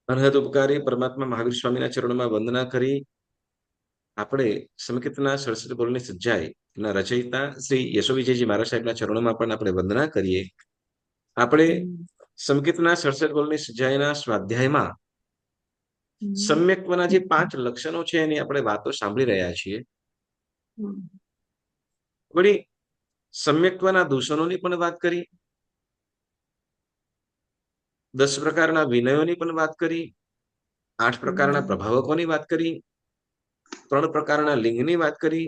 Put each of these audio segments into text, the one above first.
અનહદ ઉપકારી પરમાત્મા મહાવીર સ્વામીના ચરણોમાં વંદના કરી આપણે સંકેતના સડસઠ બોલની સજ્જાય એના રચયિતા શ્રી યશોવિજયજી મહારાજ સાહેબના ચરણોમાં પણ આપણે વંદના કરીએ. આપણે સંકેતના સડસઠ બોલની સજ્જાયના સ્વાધ્યાયમાં સમ્યક્ત્વના જે 5 લક્ષણો છે એની આપણે વાતો સાંભળી રહ્યા છીએ. વળી સમ્યક્ત્વના દૂષણોની પણ વાત કરી, 10 પ્રકારના વિનયોની પણ વાત કરી, 8 પ્રકારના પ્રભાવકોની વાત કરી, 3 પ્રકારના લિંગની વાત કરી,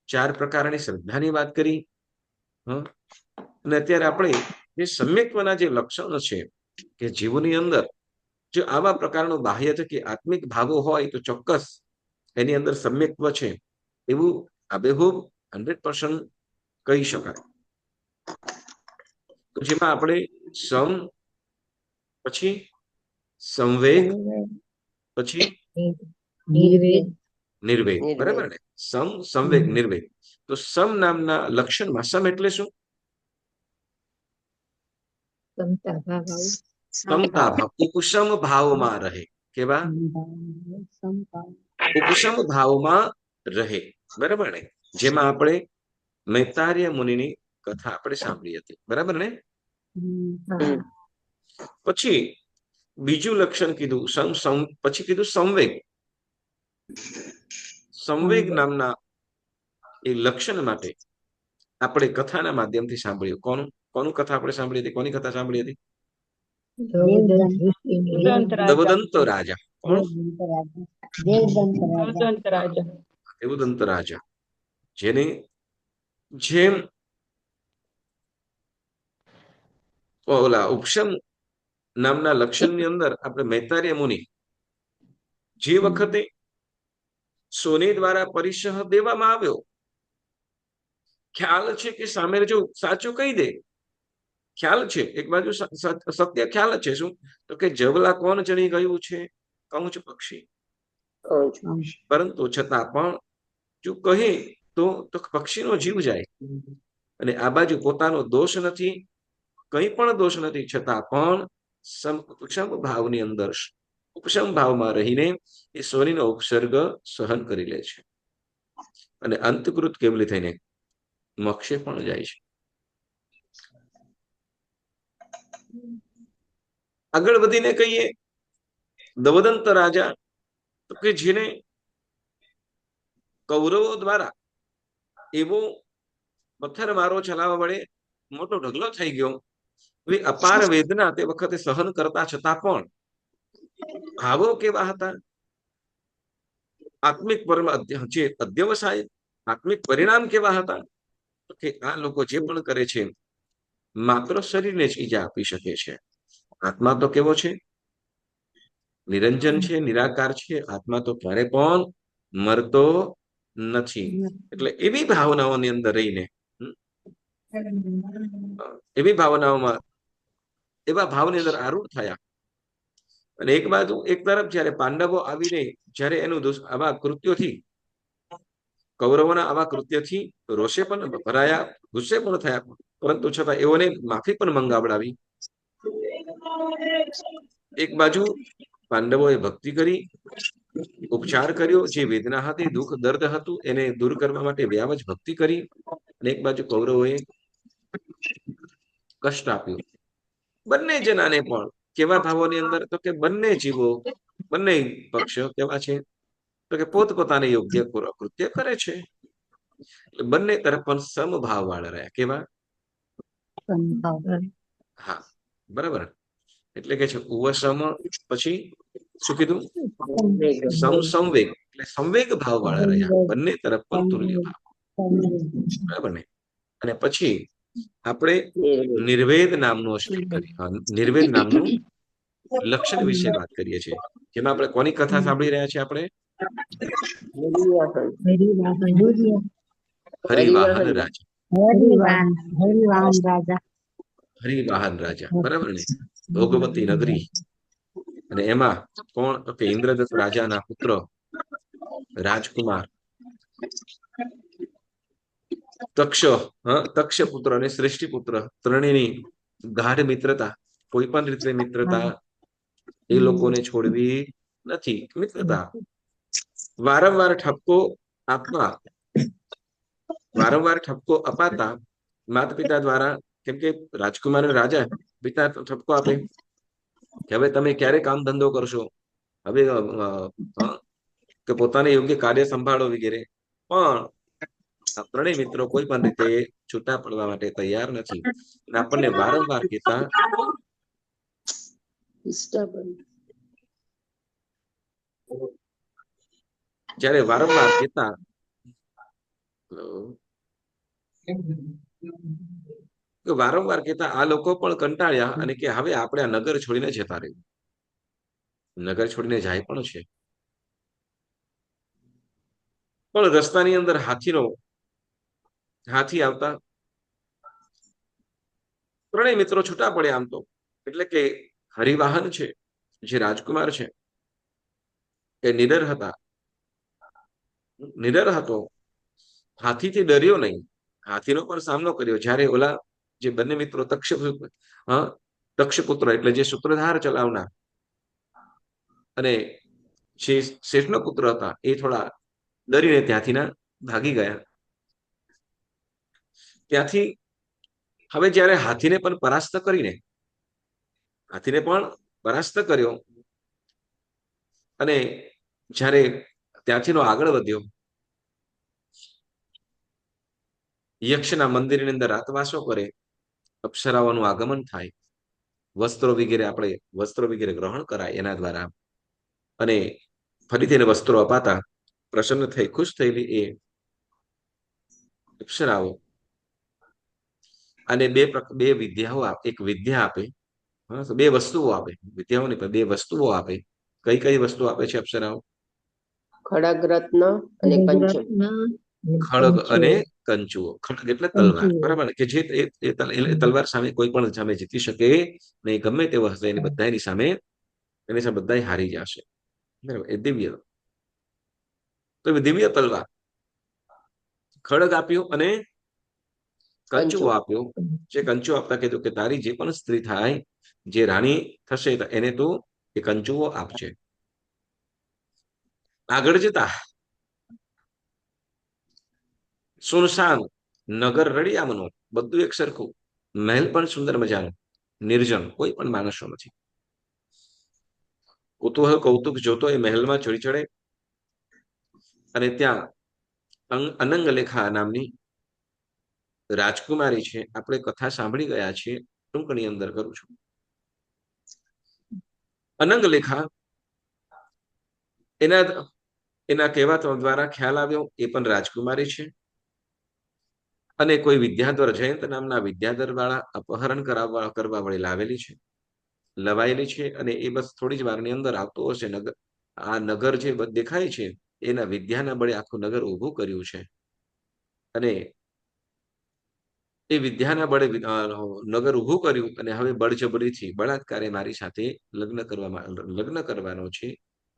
4 પ્રકારની શ્રદ્ધાની વાત કરી. અને અત્યારે આપણે જે સમ્યક્ત્વના જે લક્ષણો છે કે જીવની અંદર જો આવા પ્રકારનો બાહ્ય થકી આત્મિક ભાવો હોય તો ચોક્કસ એની અંદર સમ્યક્ત્વ છે એવું આબેહૂબ 100% કહી શકાય. તો જેમાં આપણે સમ, પછી સંવેગ, પછી નિર્વેગ, બરાબર ને? સમ, સંવેગ, નિર્વેગ. તો સમ નામના લક્ષણમાં સમ એટલે શું? સમતા ભાવ, ઉપશમ ભાવમાં રહે. કેવા? ઉપશમ ભાવમાં રહે, બરાબર ને? જેમાં આપણે મૈતાર્ય મુનિની કથા આપણે સાંભળી હતી, બરાબર ને? પછી બીજું લક્ષણ કીધું પછી કીધું સંવેગ. સંવેગ નામના એ લક્ષણ માટે આપણે કથાના માધ્યમથી સાંભળ્યું. કોનું કથા આપણે સાંભળી હતી? કોની કથા સાંભળી હતી? દેવદંત રાજા. કોણ? દેવદંત રાજા, જેમ ઓલા ઉપશમ નામના લક્ષણની અંદર આપણે મૈતાર્ય મુનિ જે વખતે સોને દ્વારા પરિસહ દેવામાં આવ્યો, ખ્યાલ છે કે સામે જો સાચું કહી દે, ખ્યાલ છે એક બાજુ સત્ય ખ્યાલ છે શું તો કે જવલા કોણ ચણી ગયું છે? કંચ પક્ષી. પરંતુ છતાં પણ જો કહે તો પક્ષીનો જીવ જાય. અને આ બાજુ પોતાનો દોષ નથી, કંઈ પણ દોષ નથી, છતાં પણ ઉપશમ ભાવની અંદર ઉપશમ ભાવમાં રહીને એ સ્વરીનો ઉપસર્ગ સહન કરી લે છે અને અંતકૃત કેવલી થઈને મોક્ષે પણ જાય છે. આગળ વધીને કહીએ દવદંત રાજા તો કે જેને કૌરવો દ્વારા એવો પથ્થર મારો ચલાવવા વડે મોટો ઢગલો થઈ ગયો, એવી અપાર વેદના તે વખતે સહન કરતા છતાં પણ ભાવો કેવા હતા? આત્મિક પરમ જે અધ્યવસાય આત્મિક પરિણામ કેવા હતા? કે આ લોકો જે પણ કરે છે માત્ર શરીરને જ ઈજા આપી શકે છે. આત્મા તો કેવો છે? નિરંજન છે, નિરાકાર છે. આત્મા તો ક્યારે પણ મરતો નથી. એટલે એવી ભાવનાઓની અંદર રહીને એવી ભાવનાઓમાં એવા ભાવની અંદર આરૂઢ થયા. અને એક બાજુ એક તરફ જયારે પાંડવો આવીને જયારે એનું આવા કૃત્યોથી કૌરવોના આવા કૃત્યથી રોષે પણ ભરાયા, ગુસ્સે પણ થયા, પરંતુ છતાં એઓને માફી પણ મંગાવડાવી. એક બાજુ પાંડવોએ ભક્તિ કરી, ઉપચાર કર્યો, જે વેદના હતી, દુઃખ દર્દ હતું એને દૂર કરવા માટે વ્યાવજ ભક્તિ કરી. અને એક બાજુ કૌરવોએ કષ્ટ આપ્યું. બંને જનાને પણ કેવા ભાવોની અંદર તો કે બંને જીવો, બંને પક્ષો કેવા છે તો કે પોતપોતાને યોગ્ય કૃત્ય કરે છે. બંને તરફ પણ સમભાવ વાળા રહ્યા. કેવા? હા, બરાબર. એટલે કે છે ઉપશમ, પછી શું કીધું? સંવેગ, એટલે સંવેગ ભાવ વાળા રહ્યા. બંને તરફ પણ તુલ્ય ભાવ, બરાબર ને? અને પછી આપણે નિર્વેદ નામનું નિર્વેદ નામનું લક્ષણ વિશે વાત કરીએ છીએ. જેમાં આપણે કોની કથા સાંભળી રહ્યા છીએ? આપણે હરિવાહન રાજા, બરાબર ને? ભોગવતી નગરી. અને એમાં કોણ? તો કે ઇન્દ્રદત્ત રાજાના પુત્ર રાજકુમાર તક્ષ પુત્ર અને શ્રેષ્ઠી પુત્ર ત્રણેયની ગાઢ મિત્રતા, કોઈ પણ રીતે મિત્રતા એ લોકોને છોડવી નથી. મિત્રતા વારંવાર ઠપકો આપવા વારંવાર ઠપકો અપાતા માતા પિતા દ્વારા, કેમ કે રાજકુમાર અને રાજા પિતા ઠપકો આપે કે હવે તમે ક્યારે કામ ધંધો કરશો, હવે કે પોતાને યોગ્ય કાર્ય સંભાળો વગેરે. પણ આ ત્રણેય મિત્રો કોઈ પણ રીતે છૂટા પડવા માટે તૈયાર નથી. અને આપણને વારંવાર કહેતા જ્યારે વારંવાર કહેતા વારંવાર કહેતા આ લોકો પણ કંટાળ્યા અને કે હવે આપણે આ નગર છોડીને જતા રહ્યું. નગર છોડીને જાય પણ છે, પણ રસ્તાની અંદર હાથી આવતા ત્રણેય મિત્રો છૂટા પડ્યા. આમ તો એટલે કે હરિવાહન છે, જે રાજકુમાર છે, એ નિડર હતો, હાથીથી ડર્યો નહીં, હાથીનો પણ સામનો કર્યો. જ્યારે ઓલા જે બંને મિત્રો તક્ષપુત્ર એટલે જે સૂત્રધાર ચલાવનાર અને જે શેઠનો પુત્ર હતા, એ થોડા ડરીને ત્યાંથી ભાગી ગયા. ત્યાંથી હવે જ્યારે હાથીને પણ પરાસ્ત કર્યો અને જ્યારે ત્યાંથીનો આગળ વધ્યો, યક્ષના મંદિરની અંદર રાતવાસો કરે, અપ્સરાઓનું આગમન થાય, વસ્ત્રો વગેરે ગ્રહણ કરાય એના દ્વારા, અને ફરીથી એને વસ્ત્રો અપાતા પ્રસન્ન થઈ ખુશ થયેલી એ અપ્સરાઓ અને બે વિદ્યાઓ એક વિદ્યા આપે, બે વસ્તુઓ આપે, વિદ્યાઓ નહીં પણ બે વસ્તુઓ આપે. કઈ કઈ વસ્તુ આપે છે અપ્સરાઓ? ખડગ રત્ન અને કંચન. ખડગ અને કંચુઓ. ખડગ એટલે તલવાર, બરાબર, કે જે તલવાર સામે કોઈ પણ સામે જીતી શકે નહીં. ગમે તેવો હશે એની બધાની સામે બધા હારી જશે. બરાબર, એ દિવ્ય, તો દિવ્ય તલવાર. ખડગ આપ્યું અને કંચુઓ આપ્યો. જે કંચુઓ આપતા કીધું કે તારી જે પણ સ્ત્રી થાય, જે રાણી થશે, એને તું એ કંચુઓ આપશે. આગળ જતા સુનસાન નગર રળિયામણું, બધું એક સરખું, મહેલ પણ સુંદર મજાનું, નિર્જન, કોઈ પણ માણસો નથી. કુતૂહલ કૌતુક જોતો એ મહેલમાં ચડી ચડે અને ત્યાં અનંગલેખા નામની રાજકુમારી છે. આપણે કથા સાંભળી ગયા છીએ, ટૂંકની અંદર કરું છું. અનંગલેખા એના કહેવા દ્વારા ખ્યાલ આવ્યો એ પણ રાજકુમારી છે, અને કોઈ વિદ્યાધર, જયંત નામના વિદ્યાધર વાળા અપહરણ કરવા વળી લવાયેલી છે. અને એ બસ થોડી જ વારની અંદર આવતો હશે. આ નગર જે દેખાય છે, એના વિદ્યાના બળે આખું નગર ઊભું કર્યું છે. અને એ વિદ્યાના બળે નગર ઊભું કર્યું, અને હવે બળજબરીથી બળાત્કારે મારી સાથે લગ્ન કરવાનો છે.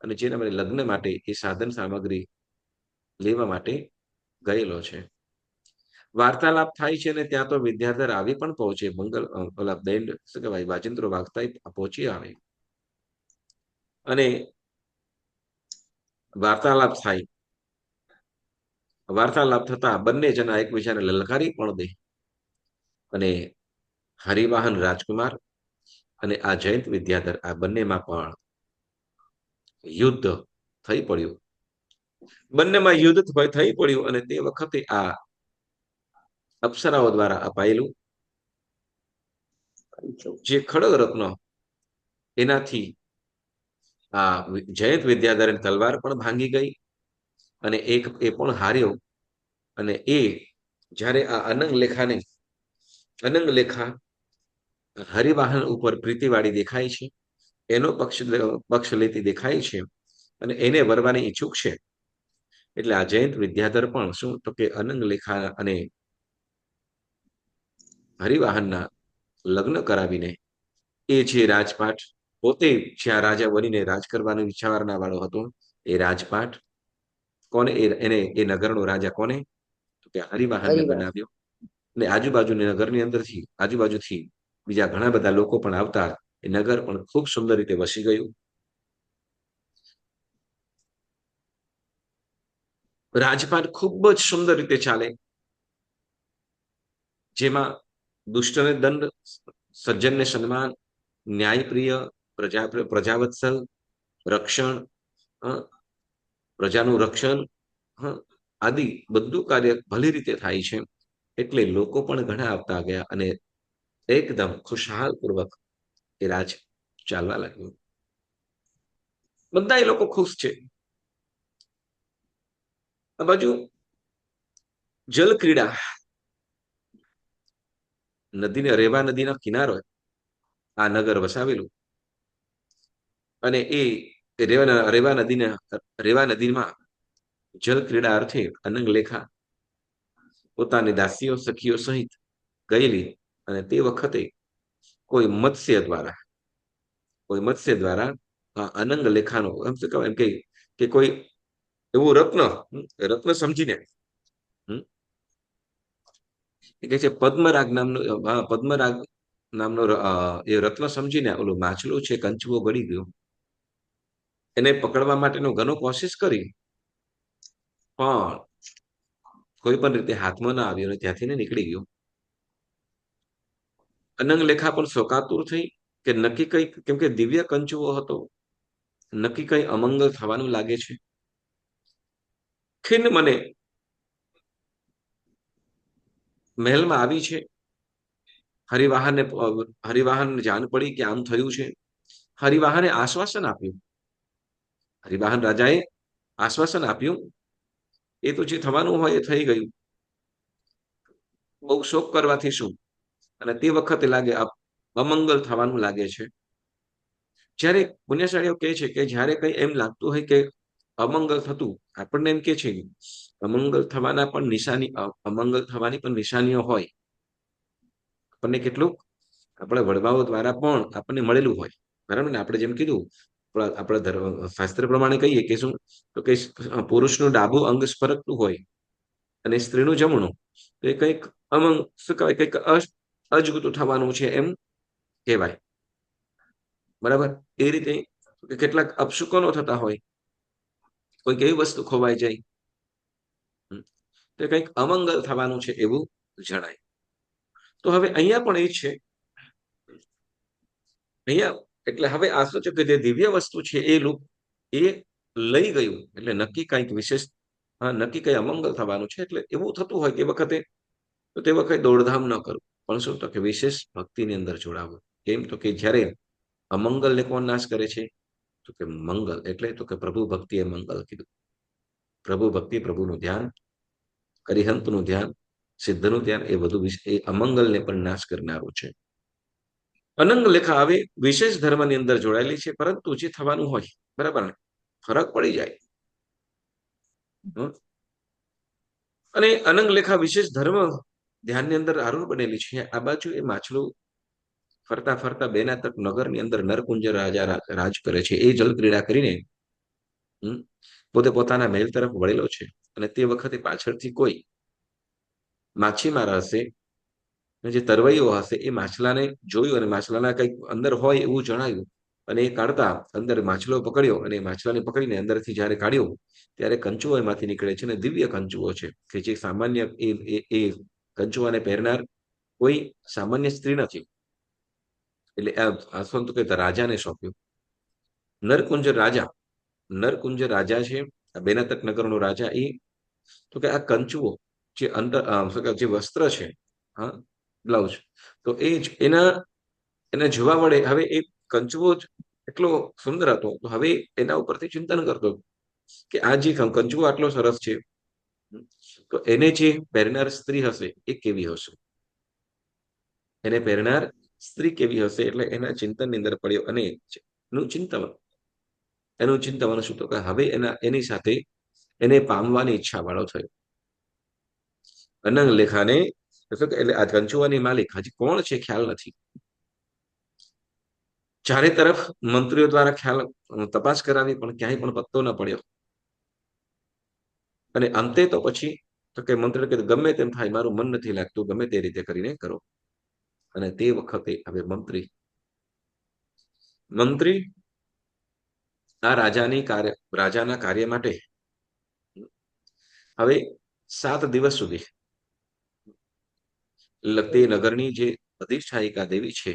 અને જેના મને લગ્ન માટે એ સાધન સામગ્રી લેવા માટે ગયેલો છે. વાર્તાલાપ થાય છે, અને ત્યાં તો વિદ્યાધર આવી પણ પહોંચે. શું કહેવાય, વાજિંત્રો વાગતા પહોંચી આવે અને વાર્તાલાપ થતા બંને જણા એકબીજાને લલકારી પણ દે. અને હરિવાહન રાજકુમાર અને આ જયંત વિદ્યાધર, આ બંનેમાં પણ યુદ્ધ થઈ પડ્યું. અને તે વખતે આ અપ્સરાઓ દ્વારા અપાયેલું જે ખડગ રત્ન, એનાથી આ જયંત વિદ્યાધરની તલવાર પણ ભાંગી ગઈ, અને એ પણ હાર્યો. અને એ જ્યારે આ અનંગલેખા હરિવાહન ઉપર પ્રીતિવાળી દેખાય છે, એનો પક્ષ લેતી દેખાય છે, અને એને વરવાની ઈચ્છુક છે. એટલે આ જયંત વિદ્યાધર પણ શું તો કે અનંગલેખા અને હરિવાહનના લગ્ન કરાવીને એ જે રાજપાટ, પોતે જ્યાં રાજા બનીને રાજ કરવાનો વિચારના વાળો હતો, એ રાજપાટ કોને, એ નગરનો રાજા કોને, તો કે હરિવાહનને બનાવ્યો. અને આજુબાજુની નગરની અંદરથી આજુબાજુથી બીજા ઘણા બધા લોકો પણ આવતા એ નગર પણ ખૂબ સુંદર રીતે વસી ગયું. રાજપાટ ખૂબ જ સુંદર રીતે ચાલે, જેમાં દુષ્ટને દંડ, સજ્જનને સન્માન, ન્યાયપ્રિય, પ્રજાવત્સલ, રક્ષણ, પ્રજાનું રક્ષણ આદિ બધું કાર્ય ભલી રીતે થાય છે. એટલે લોકો પણ ઘણા આવતા ગયા અને એકદમ ખુશહાલ પૂર્વક એ રાજ ચાલવા લાગ્યું. બધા એ લોકો ખુશ છે. આ બાજુ જલ ક્રીડા, નદીને રેવા નદીના કિનારો આ નગર વસાવેલું અને એ રેવા નદીમાં જલ ક્રીડા અર્થે અનંગલેખા પોતાની દાસીઓ સખીઓ સહિત ગયેલી અને તે વખતે કોઈ મત્સ્ય દ્વારા અનંગ લેખાનો એમ શું કહેવાય એમ કે કોઈ એવું રત્ન સમજીને એ કહે છે પદ્મરાગ નામનો એ રત્ન સમજીને ઓલું માછલું છે કંચુઓ ગળી ગયો, એને પકડવા માટેનો ઘણો કોશિશ કરી પણ કોઈ પણ રીતે હાથમાં ના આવ્યો અને ત્યાંથી ને નીકળી ગયો. અનંગ લેખા પણ શોકાતુર થઈ કે નક્કી કઈ, કેમ કે દિવ્ય કંચુઓ હતો, નક્કી કઈ અમંગલ થવાનું લાગે છે. ખિન્ન મને મહેલમાં આવી છે. હરિવાહનને જાણ પડી કે આમ થયું છે. હરિવાહને આશ્વાસન આપ્યું, હરિવાહન રાજાએ આશ્વાસન આપ્યું એ તો જે થવાનું હોય એ થઈ ગયું, બહુ શોક કરવાથી શું. અને તે વખતે લાગે અમંગલ થવાનું લાગે છે. જ્યારે પુણ્યશાળીઓ કહે છે કે જ્યારે કઈ એમ લાગતું હોય કે અમંગલ થતું, આપણને એમ કે છે અમંગલ થવાના પણ અમંગલ થવાની પણ નિશાનીઓ હોય. આપણને કેટલુંક આપણા વડવાઓ દ્વારા પણ આપણને મળેલું હોય, બરાબર ને. આપણે જેમ કીધું આપણા શાસ્ત્ર પ્રમાણે કહીએ કે શું, તો કે પુરુષનું ડાબું અંગ સ્પર્કતું હોય અને સ્ત્રીનું જમણું, તો એ કંઈક શું કહેવાય, કંઈક અજગુતું થવાનું છે એમ કહેવાય, બરાબર. એ રીતે કેટલાક અપશુકનો થતા હોય, કોઈક એવી વસ્તુ ખોવાઈ જાય તો કંઈક અમંગલ થવાનું છે એવું જણાય. તો હવે અહીંયા પણ એ છે, અહીંયા એટલે હવે આ શું છે કે જે દિવ્ય વસ્તુ છે એ લઈ ગયું એટલે નક્કી કંઈક વિશેષ, નક્કી કઈ અમંગલ થવાનું છે. એટલે એવું થતું હોય કે વખતે તો તે વખતે દોડધામ ન કરવું, પણ શું તો કે વિશેષ ભક્તિની અંદર જોડાવવું. કેમ તો કે જ્યારે અમંગલને કોણ નાશ કરે છે, તો કે મંગલ. એટલે તો કે પ્રભુ ભક્તિ એ મંગલ કીધું. પ્રભુ ભક્તિ, પ્રભુનું ધ્યાન, કરિહંતનું ધ્યાન, સિદ્ધનું ધ્યાન, એ બધું એ અમંગલને પણ નાશ કરનારું છે. અનંગ લેખા હવે વિશેષ ધર્મની અંદર જોડાયેલી છે, પરંતુ જે થવાનું હોય, બરાબર ને, ફરક પડી જાય. અને અનંગ લેખા વિશેષ ધર્મ ધ્યાનની અંદર આરૂઢ બનેલી છે. આ બાજુ એ માછલું ફરતા ફરતા બેનાતક નગરની અંદર નરકુંજર રાજા રાજ કરે છે. એ જલ ક્રીડા કરીને પોતે પોતાના મહેલ તરફ વળેલો છે અને તે વખતે પાછળથી કોઈ માછીમાર હશે, જે તરવૈયો હશે, એ માછલાને જોયું અને માછલાના કંઈક અંદર હોય એવું જણાયું અને એ કાઢતા અંદર માછલો પકડ્યો અને માછલાને પકડીને અંદરથી જ્યારે કાઢ્યો ત્યારે કંચુઓ એમાંથી નીકળે છે અને દિવ્ય કંચુઓ છે કે જે સામાન્ય એ કંચુઆને પહેરનાર કોઈ સામાન્ય સ્ત્રી નથી. એટલે આ સંતો કે રાજાને સોંપ્યું. નરકુંજ રાજા છે, આ બેનાતક નગરનો રાજા. એ તો કે આ કંચુઓ જે અંદર જે વસ્ત્ર છે, હા, બ્લાઉઝ, તો એ જ એને જોવા મળે. હવે એ કંચુઓ જ એટલો સુંદર હતો, તો હવે એના ઉપરથી ચિંતન કરતો કે આ જે કંચુઓ આટલો સરસ છે, તો એને જે પહેરનાર સ્ત્રી હશે એ કેવી હશે, એને પહેરનાર સ્ત્રી કેવી હશે. એટલે એના ચિંતનની અંદર પડ્યો અને એનું ચિંતન શું, તો કે હવે એની સાથે એને પામવાની ઈચ્છા વાળો થયો. અનંગ લેખાને એટલે આ કંચુઆની માલિક હજી કોણ છે ખ્યાલ નથી. ચારે તરફ મંત્રીઓ દ્વારા તપાસ કરાવી પણ ક્યાંય પણ પત્તો ન પડ્યો. અને અંતે તો પછી તો કે મંત્રી કે ગમે તેમ થાય, મારું મન નથી લાગતું, ગમે તે રીતે કરીને કરો. અને તે વખતે હવે મંત્રી મંત્રી આ રાજાના કાર્ય માટે હવે 7 દિવસ સુધી તે નગરની જે અધિષ્ઠાયિકા દેવી છે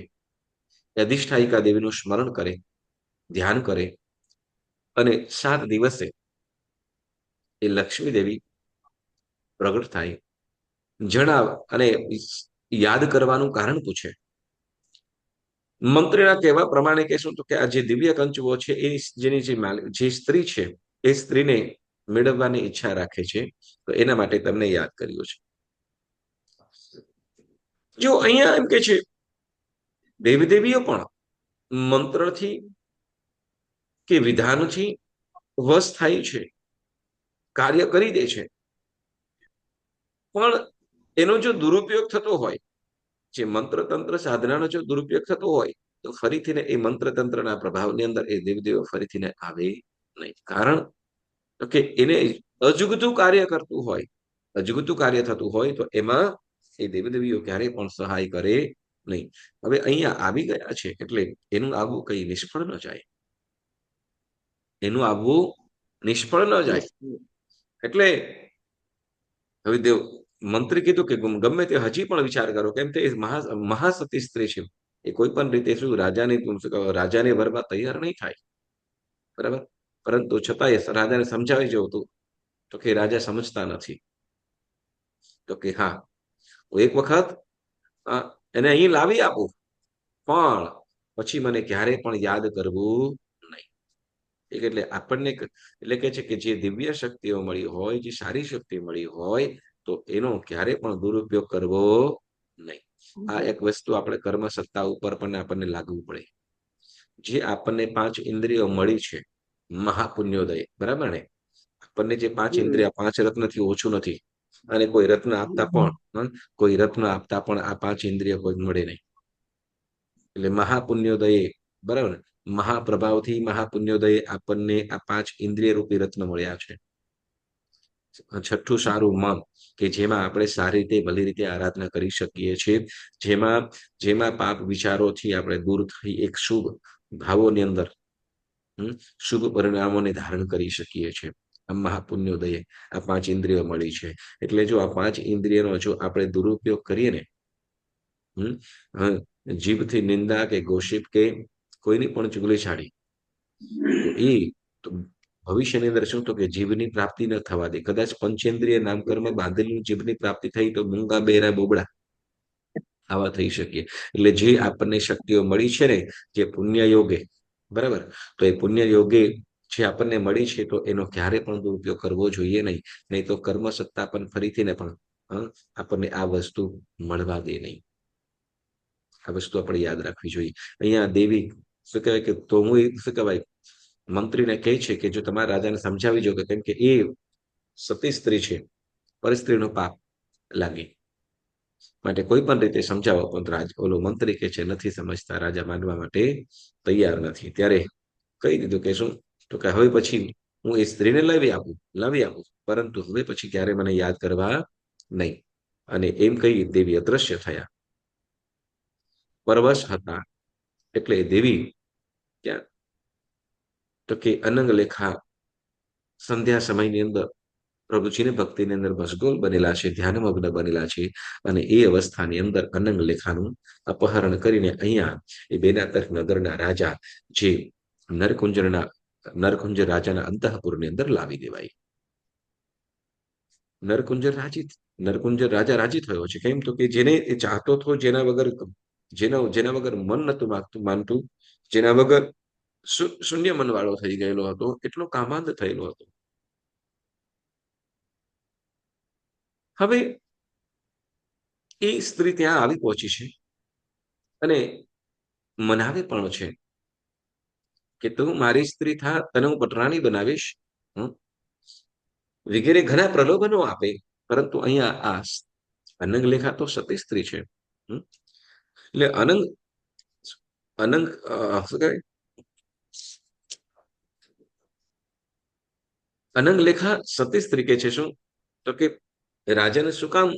એ અધિષ્ઠાયિકા દેવીનું સ્મરણ કરે, ધ્યાન કરે, અને 7 દિવસે એ લક્ષ્મી દેવી પ્રગટ થાય, જણાવ અને યાદ કરવાનું કારણ પૂછે. મંત્રીના કહેવા પ્રમાણે કહેશું તો કે આ જે દિવ્ય કંચુઓ છે એ જેની જે સ્ત્રી છે એ સ્ત્રીને મેળવવાની ઈચ્છા રાખે છે, તો એના માટે તમને યાદ કર્યું છે. જો અહીંયા એમ કે છે દેવી દેવીઓ પણ મંત્રથી કે વિધાનથી વશ થાય છે, કાર્ય કરી દે છે, પણ એનો જો દુરુપયોગ થતો હોય, જે મંત્ર તંત્ર સાધનાનો જો દુરુપયોગ થતો હોય, તો ફરીથી એ મંત્ર તંત્રના પ્રભાવની અંદર એ દેવદેવો ફરીથી આવે નહીં. કારણ તો કે એને અજુગતું કાર્ય કરતું હોય, અજુગતું કાર્ય થતું હોય, તો એમાં એ દેવદેવીઓ ક્યારેય પણ સહાય કરે નહીં. હવે અહીંયા આવી ગયા છે એટલે એનું આવવું કઈ નિષ્ફળ ન જાય, એનું આવવું નિષ્ફળ ન જાય. એટલે હવે મંત્રી કીધું કે ગમે તે હજી પણ વિચાર કરો, કેમ કે મહાસતી સ્ત્રી છે, એ કોઈ પણ રીતે શું રાજાને વરવા તૈયાર નહીં થાય, બરાબર. પરંતુ છતાંય રાજાને સમજાવી જવું હતું, તો કે રાજા સમજતા નથી. તો કે હા, હું એક વખત એને અહીં લાવી આપું, પણ પછી મને ક્યારેય પણ યાદ કરવું નહીં. એટલે આપણને એટલે કે છે કે જે દિવ્ય શક્તિઓ મળી હોય, જે સારી શક્તિ મળી હોય, તો એનો ક્યારેય પણ દુરુપયોગ કરવો નહીં. આ એક વસ્તુ આપણે કર્મ સત્તા ઉપર પણ આપણને લાગવું પડે. જે આપણને 5 ઇન્દ્રિયો મળી છે, મહાપુણ્યોદય, બરાબર ને. આપણને જે 5 ઇન્દ્રિય 5 રત્નથી ઓછું નથી, અને કોઈ રત્ન આપતા પણ આ 5 ઇન્દ્રિય કોઈ મળે નહીં. એટલે મહાપુણ્યોદય, બરાબર, મહાપ્રભાવથી મહાપુણ્યોદય આપણને આ 5 ઇન્દ્રિય રૂપી રત્ન મળ્યા છે. છઠ્ઠું સારું મન, કે જેમાં આપણે સારી રીતે ભલી રીતે આરાધના કરી શકીએ છીએ, જેમાં પાપ વિચારોથી આપણે દૂર થઈ એક શુભ ભાવોની અંદર શુભ પરિણામોને ધારણ કરી શકીએ છીએ. આ મહાપુણ્યોદય આ 5 ઇન્દ્રિયો મળી છે. એટલે જો આ 5 ઇન્દ્રિયનો જો આપણે દુરુપયોગ કરીએ ને, જીભથી નિંદા કે ગોશિપ કે કોઈની પણ ચુગલી છાડી, તો ભવિષ્યની અંદર શું, તો કે જીભની પ્રાપ્તિ ન થવા દે. કદાચ પંચેન્દ્રિય નામકર્મ બાંધેલું જીભની પ્રાપ્તિ થઈ તો મૂંગા બેરા બોબડા આવા થઈ શકીએ. એટલે જે આપણને શક્તિઓ મળી છે ને, જે પુણ્ય યોગે, બરાબર, તો એ પુણ્ય યોગે જે આપણને મળી છે, તો એનો ક્યારે પણ દુરુપયોગ કરવો જોઈએ નહીં. નહીં તો કર્મ સત્તા પણ ફરીથી ને પણ આપણને આ વસ્તુ મળવા દે નહીં. આ વસ્તુ આપણે યાદ રાખવી જોઈએ. અહીંયા દેવી શું કહેવાય કે, તો હું શું કહેવાય મંત્રીને કહે છે કે જો તમારા રાજાને સમજાવી જો, કે કેમ કે એ સતી સ્ત્રી છે, પરસ્ત્રીનો પાપ લાગે, માટે કોઈ પણ રીતે સમજાવો. પણ ઓલો મંત્રી કે છે નથી સમજતા, રાજા માનવા માટે તૈયાર નથી. ત્યારે કહી દીધું કે શું, તો કે હવે પછી હું એ સ્ત્રીને લાવી આપું, પરંતુ હવે પછી ક્યારે મને યાદ કરવા નહીં. અને એમ કહી દેવી અદ્રશ્ય થયા. પરવશ હતા એટલે દેવી ક્યાં, તો કે અનંગ લેખા સંધ્યા સમયની અંદર પ્રભુજીની ભક્તિની અંદર મશગુલ બનેલા છે, ધ્યાનમગ્ન બનેલા છે. અને એ અવસ્થાની અંદર અનંગ લેખાનું અપહરણ કરીને અહીંયા એ બેનાતર નગરના રાજા, જે નરકુંજ રાજાના અંતઃપુરની અંદર લાવી દેવાય. નરકુંજ રાજા રાજી થયો છે. કેમ, તો કે જેને એ ચાહતો હતો, જેના વગર મન નતું માનતું, જેના વગર શૂન્ય મન વાળો થઈ ગયેલો હતો, એટલો કામાંદ થયેલો હતો. હવે એ સ્ત્રી ત્યાં આવી પહોંચી છે અને મનાવે પણ છે કે તું મારી સ્ત્રી થા, તને હું પટરાણી બનાવીશ, વગેરે ઘણા પ્રલોભનો આપે. પરંતુ અહીંયા આ અનંગ લેખા તો સતી સ્ત્રી છે. એટલે અનંગ શું કહેવાય, અનંગ લેખા સતી સ્ત્રી કે છે શું, તો કે રાજાને શું કામ,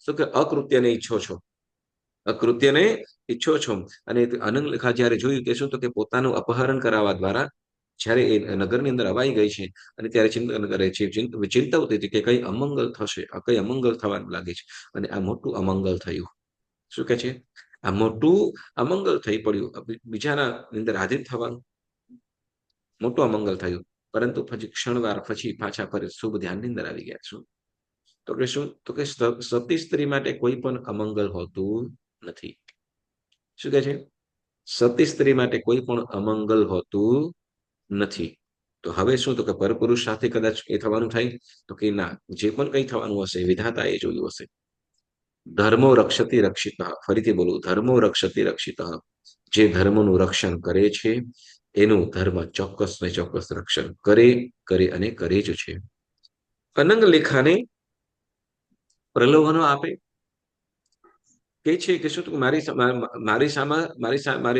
શું કે અકૃત્યને ઈચ્છો છો, અકૃત્યને ઈચ્છો છો. અને અનંગલેખા જયારે જોયું કે શું, તો કે પોતાનું અપહરણ કરાવવા દ્વારા જ્યારે એ નગરની અંદર અવાઈ ગઈ છે અને ત્યારે ચિંતન કરે છે, ચિંતાવતી હતી કે કઈ અમંગલ થશે, આ કઈ અમંગલ થવાનું લાગે છે. અને આ મોટું અમંગલ થયું. શું કે છે? આ મોટું અમંગલ થઈ પડ્યું, બીજાના અંદર આધીન થવાનું મોટું અમંગલ થયું. પરંતુ પછી ક્ષણવાર પછી પાછા પર શુભ ધ્યાનની અંદર આવી ગયા. શું તો કે શું, તો કે સતી સ્ત્રી માટે કોઈ પણ અમંગલ હોતું નથી. શું કે છે? સતી સ્ત્રી માટે કોઈ પણ અમંગલ હોતું નથી. તો હવે શું, તો કે પરપુરુષ સાથે કદાચ એ થવાનું થાય, તો કે ના, જે પણ કઈ થવાનું હશે વિધાતા એ જોયું હશે. ધર્મો રક્ષતી રક્ષિત, ફરીથી બોલું, ધર્મો રક્ષતી રક્ષિત, જે ધર્મનું રક્ષણ કરે છે એનું ધર્મ ચોક્કસ ને ચોક્કસ રક્ષણ કરે અને કરે જ છે. અનંગ લેખાને પ્રલોભનો આપે, કે છે કે શું, મારી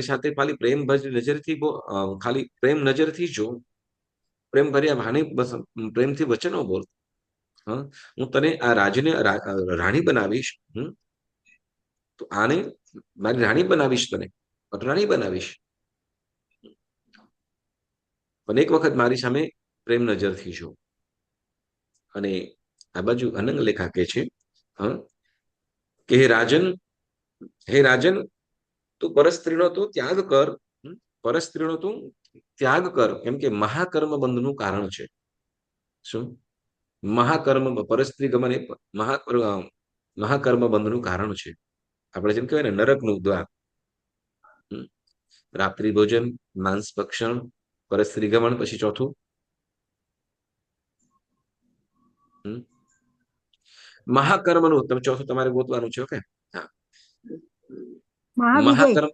સાથે ખાલી પ્રેમ નજરથી ખાલી પ્રેમ નજરથી જો, પ્રેમ ભર્યા વાણી, બસ પ્રેમથી વચનો બોલ. હું તને આ રાજને રાણી બનાવીશ. તો આને મારી રાણી બનાવીશ, તને રાણી બનાવીશ. પણ એક વખત મારી સામે પ્રેમ નજરથી જો. અને આ બાજુ અનંગ લેખા કે છે કે હે રાજન, તું પરસ્ત્રીનો તું ત્યાગ કર. પરસ્ત્રીનો તું ત્યાગ કર, કેમ કે મહાકર્મ બંધનું કારણ છે. શું? મહાકર્મ, પરસ્ત્રી ગમન એ મહાકર્મ બંધનું કારણ છે. આપણે જેમ કહેવાય ને, નરકનું દ્વાર. રાત્રિ ભોજન, માંસ ભક્ષણ, પરસ્ત્રી ગમન, પછી ચોથું મહાકર્મનું તમે ચોથું તમારે ગોતવાનું છે. ઓકે, હા, મહાકર્મ.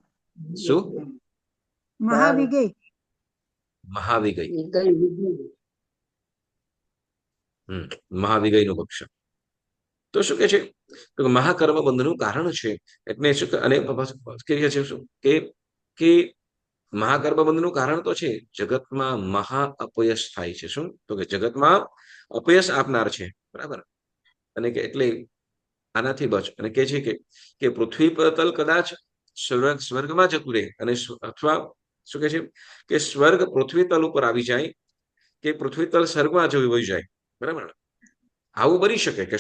શું? મહાવિજય. મહાવિજય. મહાવિજયનું ભક્ષણ. તો શું કે છે, તો મહાકર્મ બંધનું કારણ છે. એટલે શું, અને કહે છે શું કે મહાકર્મ બંધનું કારણ તો છે, જગતમાં મહા અપયશ થાય છે. શું? તો કે જગતમાં અપયશ આપનાર છે. બરાબર. અને કે એટલે આનાથી બચ. અને કે છે કે પૃથ્વી પર તલ કદાચ સ્વર્ગમાં જતું રહે, અને અથવા શું કે છે કે સ્વર્ગ પૃથ્વી તલ ઉપર આવી જાય, કે પૃથ્વી તલ સ્વર્ગમાં વહી જાય. બરાબર. આવું બની શકે કે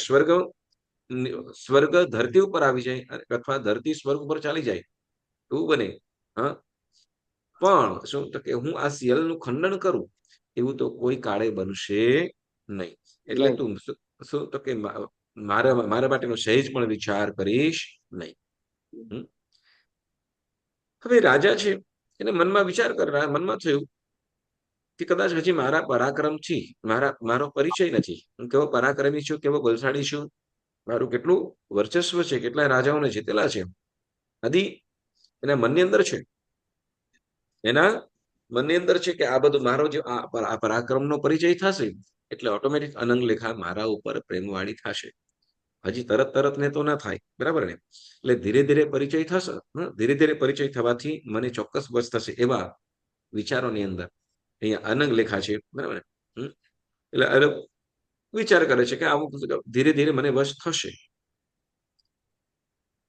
સ્વર્ગ ધરતી ઉપર આવી જાય, અથવા ધરતી સ્વર્ગ ઉપર ચાલી જાય, એવું બને. હા, પણ શું, તો કે હું આ સિયલનું ખંડન કરું એવું તો કોઈ કાળે બનશે નહીં. એટલે તું શું, તો કે મારા માટેનો સહેજ પણ વિચાર કરીશ નહીં. હવે રાજા છે, એને મનમાં વિચાર કરવા, મનમાં થયું કે કદાચ હજી મારા પરાક્રમથી મારો પરિચય નથી. હું કેવો પરાક્રમી છું, કેવો બલશાળી છું, મારું કેટલું વર્ચસ્વ છે, કેટલા રાજાઓને જીતેલા છે. આદિ એના મનની અંદર છે. એના મનની અંદર છે કે આ બધું મારો જે આ પરાક્રમનો પરિચય થશે, એટલે ઓટોમેટિક અનંગ લેખા મારા ઉપર પ્રેમવાળી થશે. હજી તરત ને તો ના થાય. બરાબર ને? એટલે ધીરે ધીરે પરિચય થશે. ધીરે ધીરે પરિચય થવાથી મને ચોક્કસ બસ થશે, એવા વિચારોની અંદર અહીંયા અનંગ લેખા છે. બરાબર ને? એટલે વિચાર કરે છે કે આવું ધીરે ધીરે મને વશ થશે.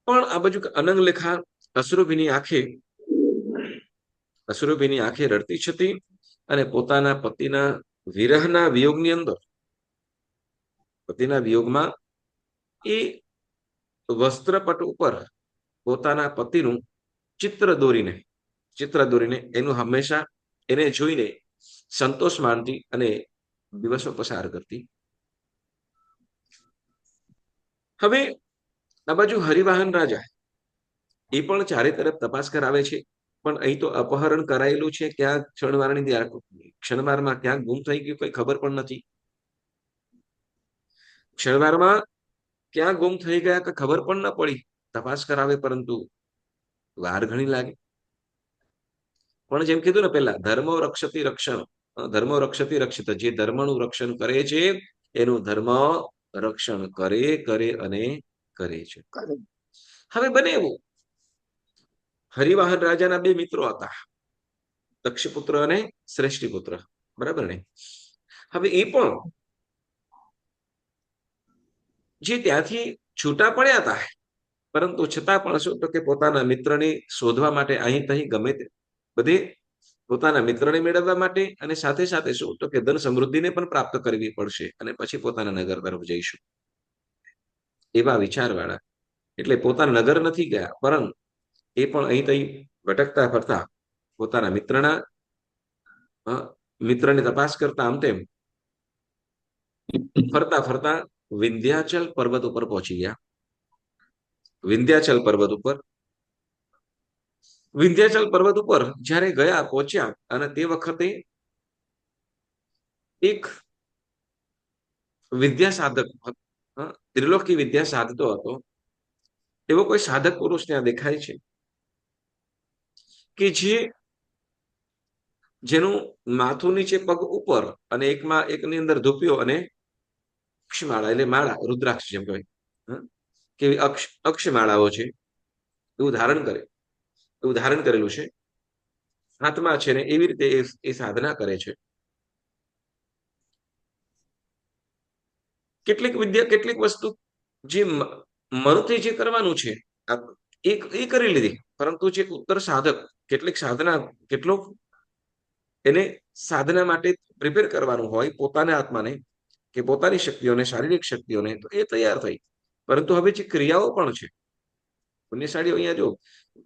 પણ આ બાજુ અનંગ લેખા અસુરભીની આંખે રડતી હતી, અને પોતાના પતિના વિરહના વિયોગની અંદર, પતિના વિયોગમાં એ વસ્ત્રપટ ઉપર પોતાના પતિનું ચિત્ર દોરીને એનું હંમેશા એને જોઈને સંતોષ માનતી અને દિવસો પસાર કરતી. હવે આ બાજુ હરિવાહન રાજા એ પણ ચારે તરફ તપાસ કરાવે છે, પણ અહીં તો અપહરણ કરાયેલું છે, ક્યાં ક્ષણવારમાં ક્યાં ગુમ થઈ ગયું કઈ ખબર પણ નથી. ક્ષણવારમાં ક્યાં ગુમ થઈ ગયા કે ખબર પણ ન પડી. તપાસ કરાવે પરંતુ વાર ઘણી લાગે. પણ જેમ કીધું ને પેલા, ધર્મો રક્ષતી રક્ષિત, જે ધર્મનું રક્ષણ કરે છે એનું ધર્મ રક્ષણ કરે અને કરે છે. હવે બને એવું, હરિવાહન રાજાના બે મિત્રો હતા, દક્ષપુત્ર અને શ્રેષ્ઠીપુત્ર. બરાબર ને? હવે એ પણ જે ત્યાંથી છૂટા પડ્યા હતા, પરંતુ છતાં પણ શું તો કે પોતાના મિત્રને શોધવા માટે અહીં તહીં ગમે તે બધે પોતાના મિત્રને મેળવવા માટે અને સાથે સાથે શું તો કે ધન સમૃદ્ધિને પણ પ્રાપ્ત કરવી પડશે અને પછી પોતાના નગર તરફ જઈશું એવા વિચારવાળા એટલે પોતાના નગર નથી ગયા પરંતુ એ પણ અહીં તહીં ભટકતા ફરતા પોતાના મિત્રને તપાસ કરતા આમ તેમ ફરતા ફરતા વિંધ્યાચલ પર્વત ઉપર પહોંચી ગયા. વિંધ્યાચલ પર્વત ઉપર જ્યારે ગયા પહોંચ્યા અને તે વખતે એક વિદ્યા સાધક ત્રિલોકી વિદ્યા સાધતો હતો એવો કોઈ સાધક પુરુષ ત્યાં દેખાય છે કે જેનું માથું નીચે પગ ઉપર અને એકની અંદર ધૂપ્યો અને અક્ષમાળા એટલે માળા રુદ્રાક્ષ જેમ કહેવાય કેવી અક્ષમાળાઓ છે એવું ધારણ કરેલું છે હાથમાં છે ને એવી રીતે એ સાધના કરે છે. કેટલીક વસ્તુ જે મનથી જે કરવાનું છે એ કરી લીધી પરંતુ જે ઉત્તર સાધક કેટલોક એને સાધના માટે પ્રિપેર કરવાનું હોય પોતાના આત્માને કે પોતાની શક્તિઓને શારીરિક શક્તિઓને તો એ તૈયાર થઈ પરંતુ હવે જે ક્રિયાઓ પણ છે પુણ્યશાળીઓ અહીંયા જો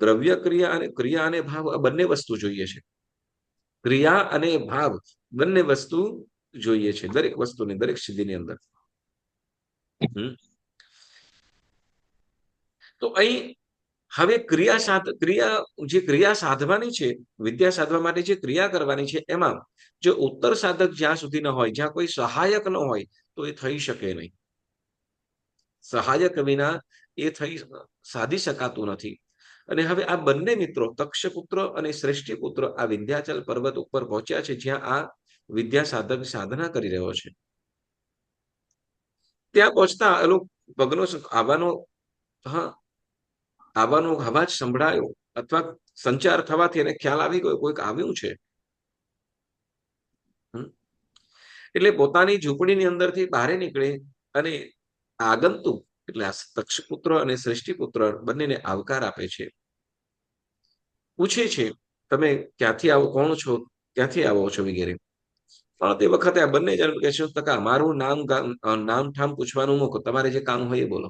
દ્રવ્ય ક્રિયા અને ભાવ આ બંને વસ્તુ જોઈએ છે. ક્રિયા અને ભાવ બંને વસ્તુ જોઈએ છે દરેક વસ્તુની દરેક સિદ્ધિની અંદર. તો અહીં હવે ક્રિયા સાધવાની છે વિદ્યા સાધવા માટે જે ક્રિયા કરવાની છે એમાં જો ઉત્તર સાધક જ્યાં સુધી ન હોય જ્યાં કોઈ સહાયક ન હોય તો એ થઈ શકે નહીં. સહાયક વિના એ સાધી શકાતું નથી. અને હવે આ બંને મિત્રો તક્ષપુત્ર અને શ્રેષ્ઠીપુત્ર આ વિંધ્યાચલ પર્વત ઉપર પહોંચ્યા છે જ્યાં આ વિદ્યા સાધક સાધના કરી રહ્યો છે. ત્યાં પહોંચતા પગનો આવવાનો અવાજ સંભળાયો અથવા સંચાર થવાથી એને ખ્યાલ આવી ગયો કોઈક આવ્યું છે. એટલે પોતાની ઝૂંપડીની અંદરથી બહાર નીકળે અને આગંતુક એટલે તક્ષપુત્ર અને શ્રેષ્ઠીપુત્ર બંનેને આવકાર આપે છે. પૂછે છે તમે ક્યાંથી આવો કોણ છો ક્યાંથી આવો છો વગેરે. પણ તે વખતે આ બંને જણ કહે છે મારું નામ ઠામ પૂછવાનું મૂકો તમારે જે કામ હોય એ બોલો.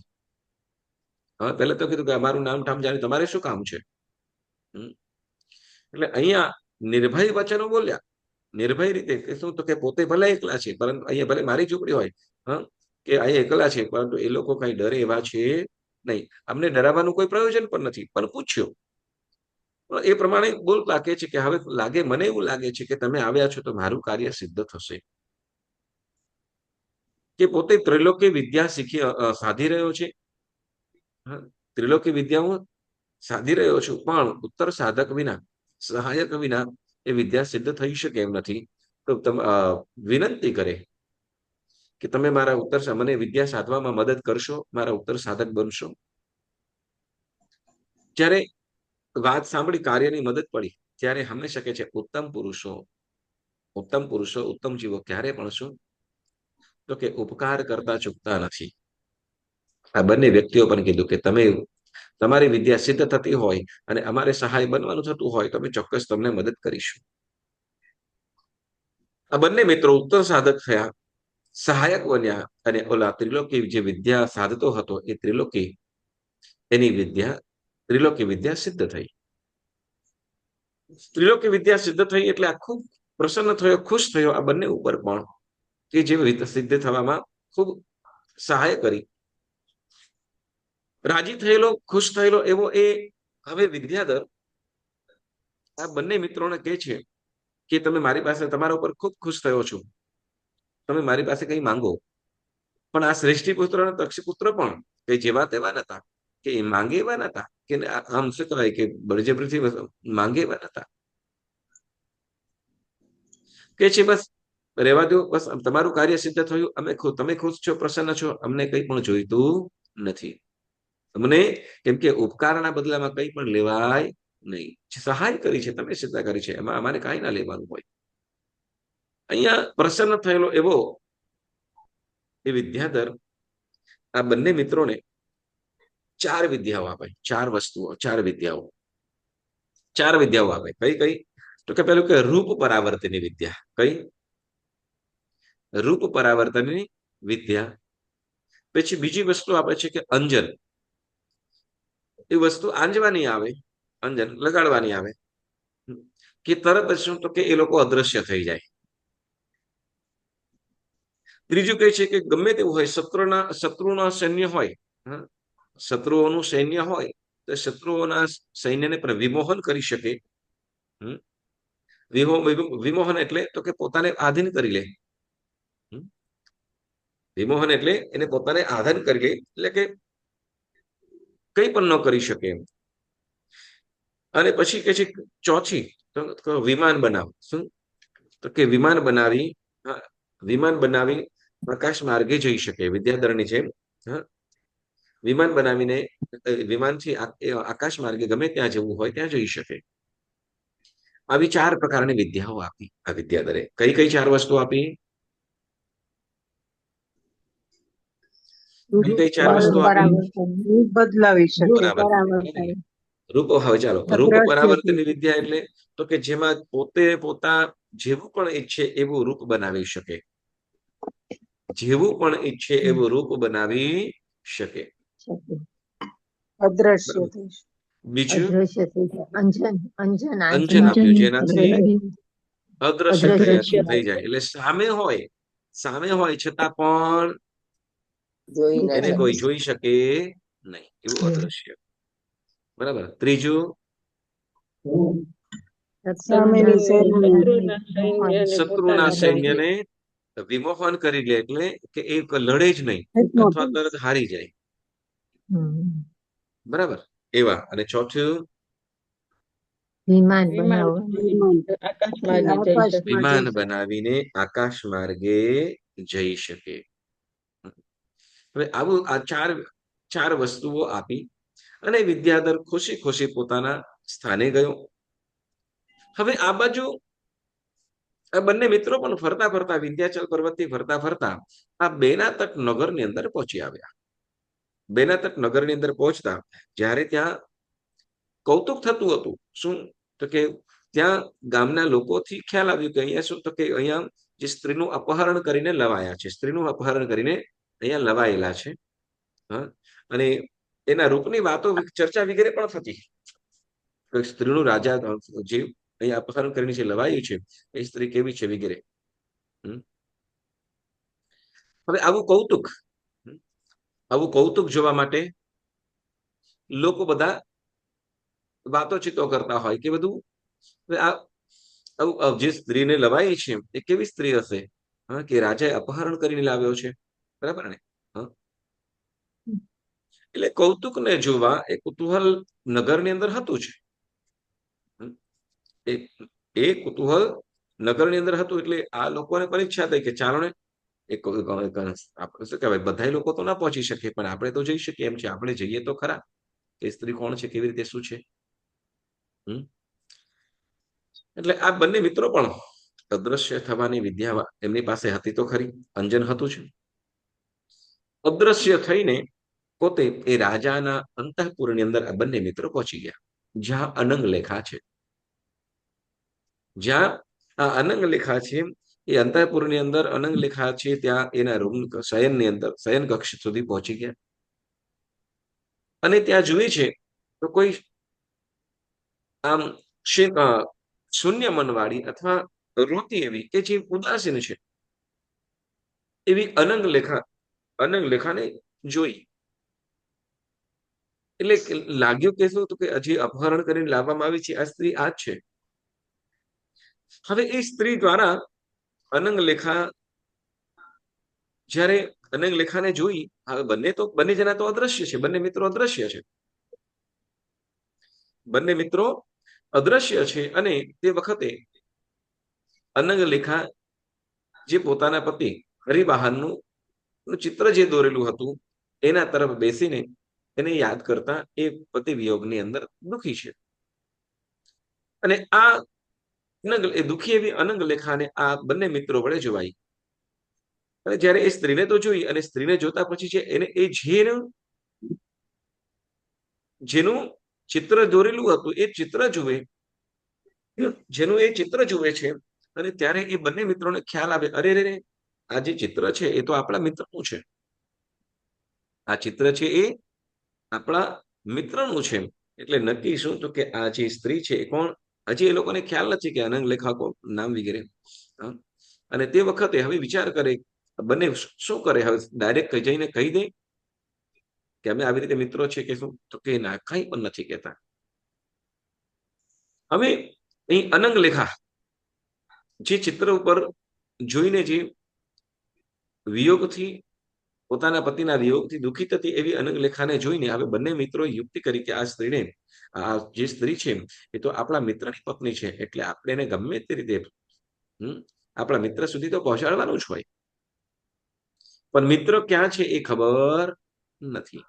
હવે પહેલા તો કીધું કે અમારું નામ ઠામ જાણે તમારે શું કામ છે. એટલે અહીંયા નિર્ભય વચનો બોલ્યા નિર્ભય રીતે શું તો કે પોતે ભલે એકલા છે પરંતુ અહીંયા ભલે મારી ઝૂંપડી હોય કે અહીંયા એકલા છે પરંતુ એ લોકો કઈ ડરે એવા છે નહીં. અમને ડરાવવાનું કોઈ પ્રયોજન પણ નથી પણ પૂછ્યો એ પ્રમાણે બોલતા કે છે કે હવે મને એવું લાગે છે કે તમે આવ્યા છો તો મારું કાર્ય સિદ્ધ થશે. કે પોતે ત્રિલોકી વિદ્યા સાધી રહ્યો છે. ત્રિલોકી વિદ્યા હું સાધી રહ્યો છું પણ ઉત્તર સાધક વિના સહાયક વિના એ વિદ્યા સિદ્ધ થઈ શકે એમ નથી. તો વિનંતી કરે કે તમે મને વિદ્યા સાધવામાં મદદ કરશો મારા ઉત્તર સાધક બનશો. જ્યારે વાત સાંભળી કાર્યની મદદ પડી ત્યારે હંમેશા કે છે ઉત્તમ પુરુષો ઉત્તમ જીવો ક્યારે પણ શું તો કે ઉપકાર કરતા ચૂકતા નથી. આ બંને વ્યક્તિઓ પણ કીધું કે તમારી વિદ્યા સિદ્ધ થતી હોય અને અમારે સહાય બનવાનું થતું હોય તો અમે ચોક્કસ તમને મદદ કરીશું. આ બંને મિત્રો ઉત્તર સાધક થયા સહાયક બન્યા અને ઓલા ત્રિલોકી જે વિદ્યા સાધતો હતો એ ત્રિલોકી વિદ્યા સિદ્ધ થઈ. ત્રિલોકી વિદ્યા સિદ્ધ થઈ એટલે આ ખૂબ પ્રસન્ન થયો ખુશ થયો આ બંને ઉપર પણ કે જે સિદ્ધ થવામાં ખૂબ સહાય કરી. રાજી થયેલો ખુશ થયેલો એવો એ હવે વિદ્યાધર આ બંને મિત્રોને કહે છે કે તમે મારી પાસે તમારા ઉપર ખૂબ ખુશ થયો છું તમે મારી પાસે કઈ માંગો. પણ આ શ્રેષ્ઠીપુત્ર અને તક્ષપુત્ર પણ કઈ જેવા તેવા નતા કે એ માંગે એવા નતા કે આમ શું કહેવાય કે બળજબરીથી માંગે એવા નતા. કે છે બસ રહેવા દો બસ તમારું કાર્ય સિદ્ધ થયું તમે ખુશ છો પ્રસન્ન છો અમને કઈ પણ જોઈતું નથી. અમને કેમ કે ઉપકારના બદલામાં કઈ પણ લેવાય નહીં. સહાય કરી છે તમે સિદ્ધ કરી છે એમાં અમારે કાંઈ ના લેવાનું હોય. અહીંયા પ્રસન્ન થયેલો એવો એ વિદ્યાધર આ બંને મિત્રોને ચાર વિદ્યાઓ આપે, ચાર વસ્તુઓ, ચાર વિદ્યાઓ આપે. કઈ કઈ? તો કે પેલું કે રૂપ પરાવર્તનની વિદ્યા. કઈ? રૂપ પરાવર્તનની વિદ્યા. પછી બીજી વસ્તુ આપે છે કે અંજન. એ વસ્તુ આંજવાની આવે, અંજન લગાડવાની આવે કે તરત જ શું તો કે એ લોકો અદ્રશ્ય થઈ જાય. ત્રીજું કહે છે કે ગમે તેવું હોય, શત્રુના સૈન્ય હોય, શત્રુઓનું સૈન્ય હોય તો શત્રુઓના સૈન્યને પણ વિમોહન કરી શકે. વિમોહન એટલે તો કે પોતાને આધીન કરી લે. વિમોહન એટલે એને પોતાને આધીન કરી લે, એટલે કે કંઈ પણ ન કરી શકે એમ. અને પછી કે છે ચોથી તો વિમાન બનાવ. શું? તો કે વિમાન બનાવી પ્રકાશ માર્ગે જઈ શકે, વિદ્યાધરની જેમ. વિમાન બનાવીને વિમાનથી આકાશ માર્ગે ગમે ત્યાં જવું હોય ત્યાં જઈ શકે. આવી ચાર પ્રકારની વિદ્યાઓ આપી આ વિદ્યાધરે. કઈ કઈ ચાર વસ્તુ આપી? કઈ કઈ ચાર વસ્તુ આપી? રૂપ બદલાવી શકે. રૂપ. હવે ચાલો, રૂપ પરાવર્તનની વિદ્યા એટલે તો કે જેમાં પોતે પોતા જેવું પણ ઈચ્છે એવું રૂપ બનાવી શકે. જેવું પણ ઈચ્છે એવું રૂપ બનાવી શકે. અદ્રશ્ય થઈ શકે. બીજું અંજન આપ્યું, જેનાથી અદ્રશ્ય થઈ જાય. એટલે સામે હોય છતાં પણ એને કોઈ જોઈ શકે નહીં, એવું અદ્રશ્ય. બરાબર. ત્રીજું શત્રુના સૈન્યને વિમોહન કરી લે, એટલે કે એ લડે જ નહીં અથવા તરત હારી જાય. બરાબર. એવા. અને ચોથું વિમાન બનાવીને આકાશ માર્ગે જઈ શકે. હવે આવું આ ચાર વસ્તુઓ આપી અને વિદ્યાધર ખુશી ખુશી પોતાના સ્થાને ગયો. હવે આ બાજુ આ બંને મિત્રો પણ ફરતા ફરતા વિંધ્યાચલ પર્વતથી ફરતા આ બેનાતક નગરની અંદર પહોંચી આવ્યા. બેનાતક નગરની અંદર પહોંચતા જ્યારે ત્યાં કૌતુક થતું હતું. શું? તો કે ત્યાં ગામના લોકોથી ખ્યાલ આવ્યું કે અહીંયા શું, તો કે અહીંયા જે સ્ત્રીનું અપહરણ કરીને લવાયા છે, સ્ત્રીનું અપહરણ કરીને અહીંયા લવાયેલા છે. અને એના રૂપની વાતો, ચર્ચા વગેરે પણ થતી. સ્ત્રીનું રાજા જે અહીંયા અપહરણ કરીને જે લવાયું છે એ સ્ત્રી કેવી છે વગેરે. હવે આવું કૌતુક જોવા માટે લોકો બધા વાતોચીતો કરતા હોય કે બધું જે સ્ત્રીને લવાઈ છે એ કેવી સ્ત્રી હશે કે રાજાએ અપહરણ કરીને લાવ્યો છે. બરાબર ને? એટલે કૌતુકને જોવા એ કુતૂહલ નગરની અંદર હતું જ. એ કુતૂહલ નગરની અંદર હતું. એટલે આ લોકોને પરીક્ષા થઈ કે ચાલો ને આપણે શું કહેવાય, બધા લોકો તો ના પહોંચી શકે પણ આપણે તો જઈ શકીએ એમ છે. આપણે જઈએ તો ખરા એ સ્ત્રી કોણ છે, કેવી રીતે શું છે. એટલે આ બંને મિત્રો પણ અદ્રશ્ય થવાની વિદ્યા એમની પાસે હતી તો ખરી, અંજન હતું છે. અદ્રશ્ય થઈને પોતે એ રાજાના અંતઃપુરની અંદર આ બંને મિત્રો પહોંચી ગયા, જ્યાં અનંગ લેખા છે. જ્યાં આ અનંગ લેખા છે એ અંતઃપુરની અંદર અનંગ લેખા છે, ત્યાં એના રૂમ શયનની અંદર શયન કક્ષ સુધી પહોંચી ગયા. અને ત્યાં જોઈએ છે તો કોઈ આમ શૂન્ય મનવાળી અથવા રોતી એવી કે જે ઉદાસીન છે એવી અનંગ લેખાને જોઈ. એટલે લાગ્યું કે શું, તો કે હજી અપહરણ કરીને લાવવામાં આવી છે આ સ્ત્રી આ જ છે. હવે એ સ્ત્રી દ્વારા અનંગ લેખા જ્યારે અનંગ લેખાને જોઈ, હવે બંને જણા તો અદ્રશ્ય છે, બંને મિત્રો અદ્રશ્ય છે. બંને મિત્રો અદ્રશ્ય છે અને તે વખતે અનંગ લેખા જે પોતાના પતિ હરિવાહનનું ચિત્ર જે દોરેલું હતું એના તરફ બેસીને એને યાદ કરતા એ પતિ વિયોગની અંદર દુઃખી છે. અને આ દુઃખી એવી અનંગ લેખાને આ બંને મિત્રો વડે જોવાઈ. અને જ્યારે એ સ્ત્રીને તો જોઈ અને સ્ત્રીને જોતા પછી છે એને એ જેનું ચિત્ર દોરેલું હતું એ ચિત્ર જુએ, જેનું એ ચિત્ર જુએ છે, અને ત્યારે એ બંને મિત્રોને ખ્યાલ આવે, અરે રે, આ જે ચિત્ર છે એ તો આપણા મિત્રનું છે, આ ચિત્ર છે એ આપણા મિત્રનું છે. એટલે નક્કી શું તો કે આ જે સ્ત્રી છે એ કોણ, હજી એ લોકોને ખ્યાલ નથી કે અનંગ લેખકો નામ વગેરે. અને તે વખતે હવે વિચાર કરે, બંને શું કરે, હવે ડાયરેક્ટ જઈને કહી દે કે અમે આવી રીતે મિત્રો છે કે શું, તો કે ના, કઈ પણ નથી કહેતા. હવે અહીં અનંગ લેખા જે ચિત્ર ઉપર જોઈને જે વિયોગથી, પોતાના પતિના વિયોગથી દુઃખિત હતી એવી અનંગ લેખાને જોઈને હવે બંને મિત્રોએ યુક્તિ કરી કે આ સ્ત્રીને, આ જે સ્ત્રી છે એ તો આપણા મિત્રની પત્ની છે, એટલે આપણે એને ગમે તે રીતે આપણા મિત્ર સુધી તો પહોંચાડવાનું જ હોય. પણ મિત્ર ક્યાં છે એ ખબર નથી.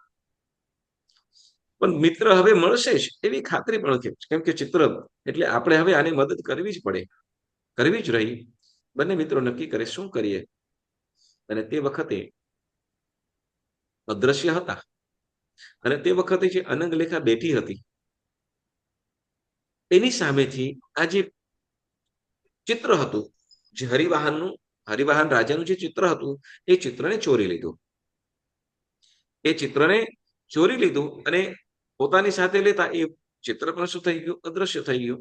પણ મિત્ર હવે મળશે જ એવી ખાતરી પણ છે, કેમ કે ચિત્ર એટલે આપણે હવે આને મદદ કરવી જ પડે, કરવી જ રહી. બંને મિત્રો નક્કી કરે શું કરીએ. અને તે વખતે અદ્રશ્ય હતા, અને તે વખતે જે અનંગ લેખા બેઠી હતી એની સામેથી આ જે ચિત્ર હતું, જે હરિવાહન રાજાનું જે ચિત્ર હતું એ ચિત્રને ચોરી લીધું. એ ચિત્રને ચોરી લીધું અને પોતાની સાથે લેતા એ ચિત્ર પણ શું થઈ ગયું, અદ્રશ્ય થઈ ગયું.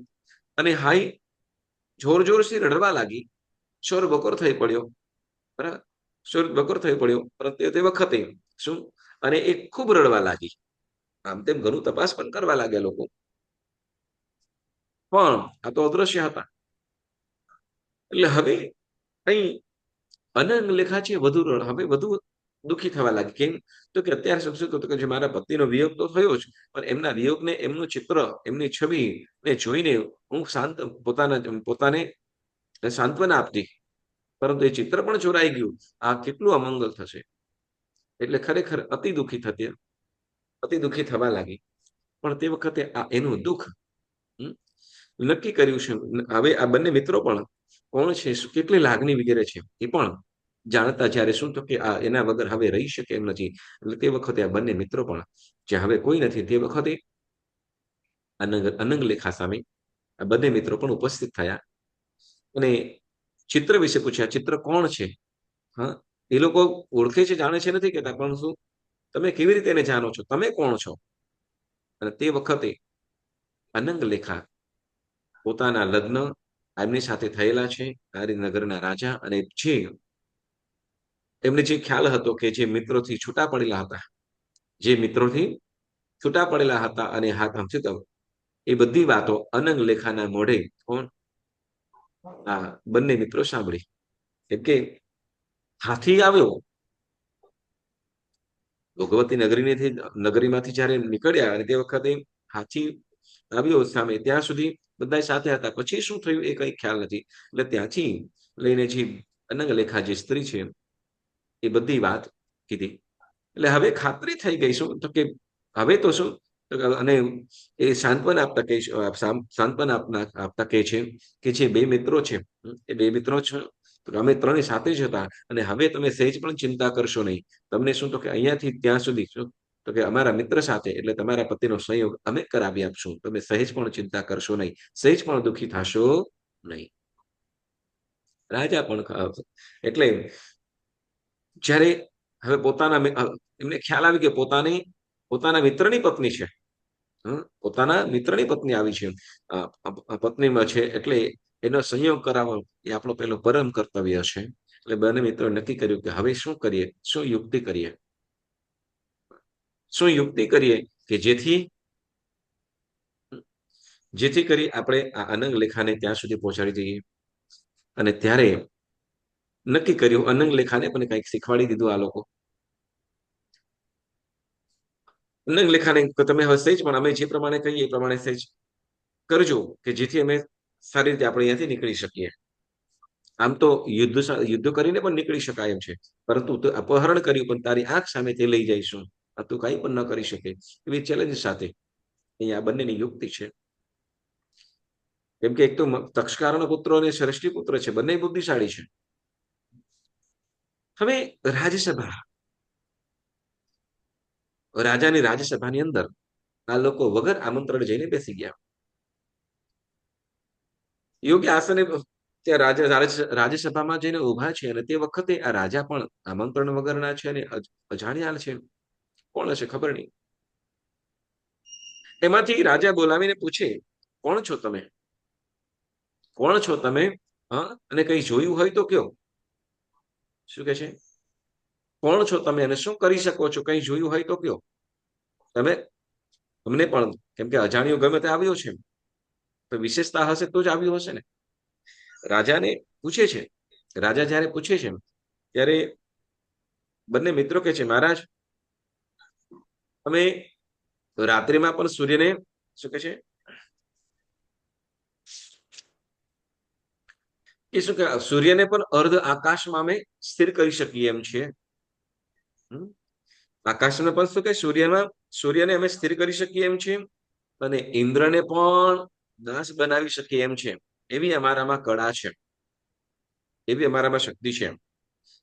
અને હાઈ જોર જોરથી રડવા લાગી, શોર બકોર થઈ પડ્યો, બરાબર, શોર બકોર થઈ પડ્યો. પરંતુ તે વખતે શું, અને એ ખૂબ રડવા લાગી. આમ તેમ ઘણું તપાસ પણ કરવા લાગ્યા લોકો, પણ આ તો અદ્રશ્ય હતા. એટલે હવે અહીં અનંગ લેખા છે હવે વધુ દુઃખી થવા લાગી. કેમ તો કે અત્યારે શું તો કે જે મારા પતિનો વિયોગ તો થયો જ, પણ એમના વિયોગને, એમનું ચિત્ર, એમની છબી ને જોઈને હું પોતાને સાંત્વના આપતી, પરંતુ એ ચિત્ર પણ ચોરાઈ ગયું, આ કેટલું અમંગલ થશે. એટલે ખરેખર અતિ દુઃખી થવા લાગી. પણ તે વખતે આ એનું દુઃખ નક્કી કર્યું છે. હવે આ બંને મિત્રો પણ કોણ છે, કેટલી લાગણી વગેરે છે એ પણ જાણતા, જ્યારે શું તો કે આ એના વગર હવે રહી શકે એમ નથી. એટલે તે વખતે આ બંને મિત્રો પણ, જે હવે કોઈ નથી, તે વખતે અનંગ લેખા સામે આ બંને મિત્રો પણ ઉપસ્થિત થયા અને ચિત્ર વિશે પૂછ્યા, ચિત્ર કોણ છે? હા, એ લોકો ઓળખે છે, જાણે છે નથી કહેતા, પણ શું તમે કેવી રીતે એને જાણો છો, તમે કોણ છો? અને તે વખતે અનંગ લેખા પોતાના લગ્ન એમની સાથે થયેલા છે, નગરના રાજા, અને એમને જે ખ્યાલ હતો કે જે મિત્રોથી છૂટા પડેલા હતા, અને હાથ સમજી દો, એ બધી વાતો અનંગ લેખાના મોઢે કોણ, આ બંને મિત્રો સાંભળી. કેમ કે હાથી આવ્યો, ભોગવતી નગરીમાંથી જયારે નીકળ્યા, અને તે વખતે હાથી આવ્યો સામે, ત્યાં સુધી બધા સાથે હતા. પછી શું થયું એ કઈ ખ્યાલ નથી. એટલે ત્યાંથી લઈને જે અનંગ લેખા જે સ્ત્રી છે એ બધી વાત કીધી. એટલે હવે ખાતરી થઈ ગઈ, શું તો કે હવે તો શું, અને એ સાંત્વના આપતા કહે છે કે જે બે મિત્રો છે એ બે મિત્રો છે, અમે ત્રણે સાથે જ હતા, અને હવે તમે સહેજ પણ ચિંતા કરશો નહીં. તમને શું તો કે અહીંયાથી ત્યાં સુધી શું તો કે અમારા મિત્ર સાથે, એટલે તમારા પતિનો સંયોગ અમે કરાવી આપશું. તમે સહેજ પણ ચિંતા કરશો નહીં, સહેજ પણ દુઃખી થશો નહીં. રાજા પણ એટલે જ્યારે હવે એમને ખ્યાલ આવી કે પોતાના મિત્રની પત્ની છે, પોતાના મિત્રની પત્ની આવી છે, પત્નીમાં છે, એટલે એનો સંયોગ કરાવવો એ આપણો પેલો પરમ કર્તવ્ય છે. એટલે બંને મિત્રો નક્કી કર્યું કે હવે શું કરીએ, શું યુક્તિ કરીએ કે જેથી કરી આપણે આ અનંગ લેખાને ત્યાં સુધી પહોંચાડી દઈએ. અને ત્યારે નક્કી કર્યું, અનંગ લેખાને પણ કંઈક શીખવાડી દીધું આ લોકો. અનંગ લેખાને તમે હવે સહેજ પણ અમે જે પ્રમાણે કહીએ એ પ્રમાણે સહેજ કરજો, કે જેથી અમે સારી રીતે આપણે અહીંયાથી નીકળી શકીએ. આમ તો યુદ્ધ કરીને પણ નીકળી શકાય એમ છે, પરંતુ અપહરણ કર્યું, પણ તારી આંખ સામે તે લઈ જઈશું, આ તું કંઈ પણ ન કરી શકે, એવી ચેલેન્જ સાથે અહીંયા બંનેની યુક્તિ છે. કેમ કે એક તો તક્ષકારનો પુત્ર અને શ્રેષ્ઠી પુત્ર છે, બંને બુદ્ધિશાળી છે. હવે રાજાની રાજસભાની અંદર આ લોકો વગર આમંત્રણ જઈને બેસી ગયા. યોગ્ય આસને ત્યાં રાજ્યસભામાં જઈને ઉભા છે, અને તે વખતે આ રાજા પણ આમંત્રણ વગરના છે અને અજાણ્યા છે. કોણ હશે ખબર નહીં. એમાંથી રાજા બોલાવીને પૂછે, કોણ છો તમે? કોણ છો તમે? હા, અને કઈ જોયું હોય તો કયો. શું કે છે? કોણ છો તમે અને શું કરી શકો છો? કઈ જોયું હોય તો કયો. તમે અમને પણ, કેમ કે અજાણ્યો ગમે તે આવ્યો છે, તો વિશેષતા હશે તો જ આવ્યું હશે ને. રાજાને પૂછે છે. રાજા જયારે પૂછે છે ત્યારે બંને મિત્રો કે છે, મહારાજ, અમે રાત્રિમાં પણ સૂર્યને શું કે છે કે શું કે સૂર્યને પણ અર્ધ આકાશમાં અમે સ્થિર કરી શકીએ એમ છીએ. આકાશને પણ શું કે સૂર્યને અમે સ્થિર કરી શકીએ એમ છીએ, અને ઇન્દ્રને પણ દાસ બનાવી શકીએ એમ છે. એવી અમારામાં કળા છે, એવી અમારામાં શક્તિ છે.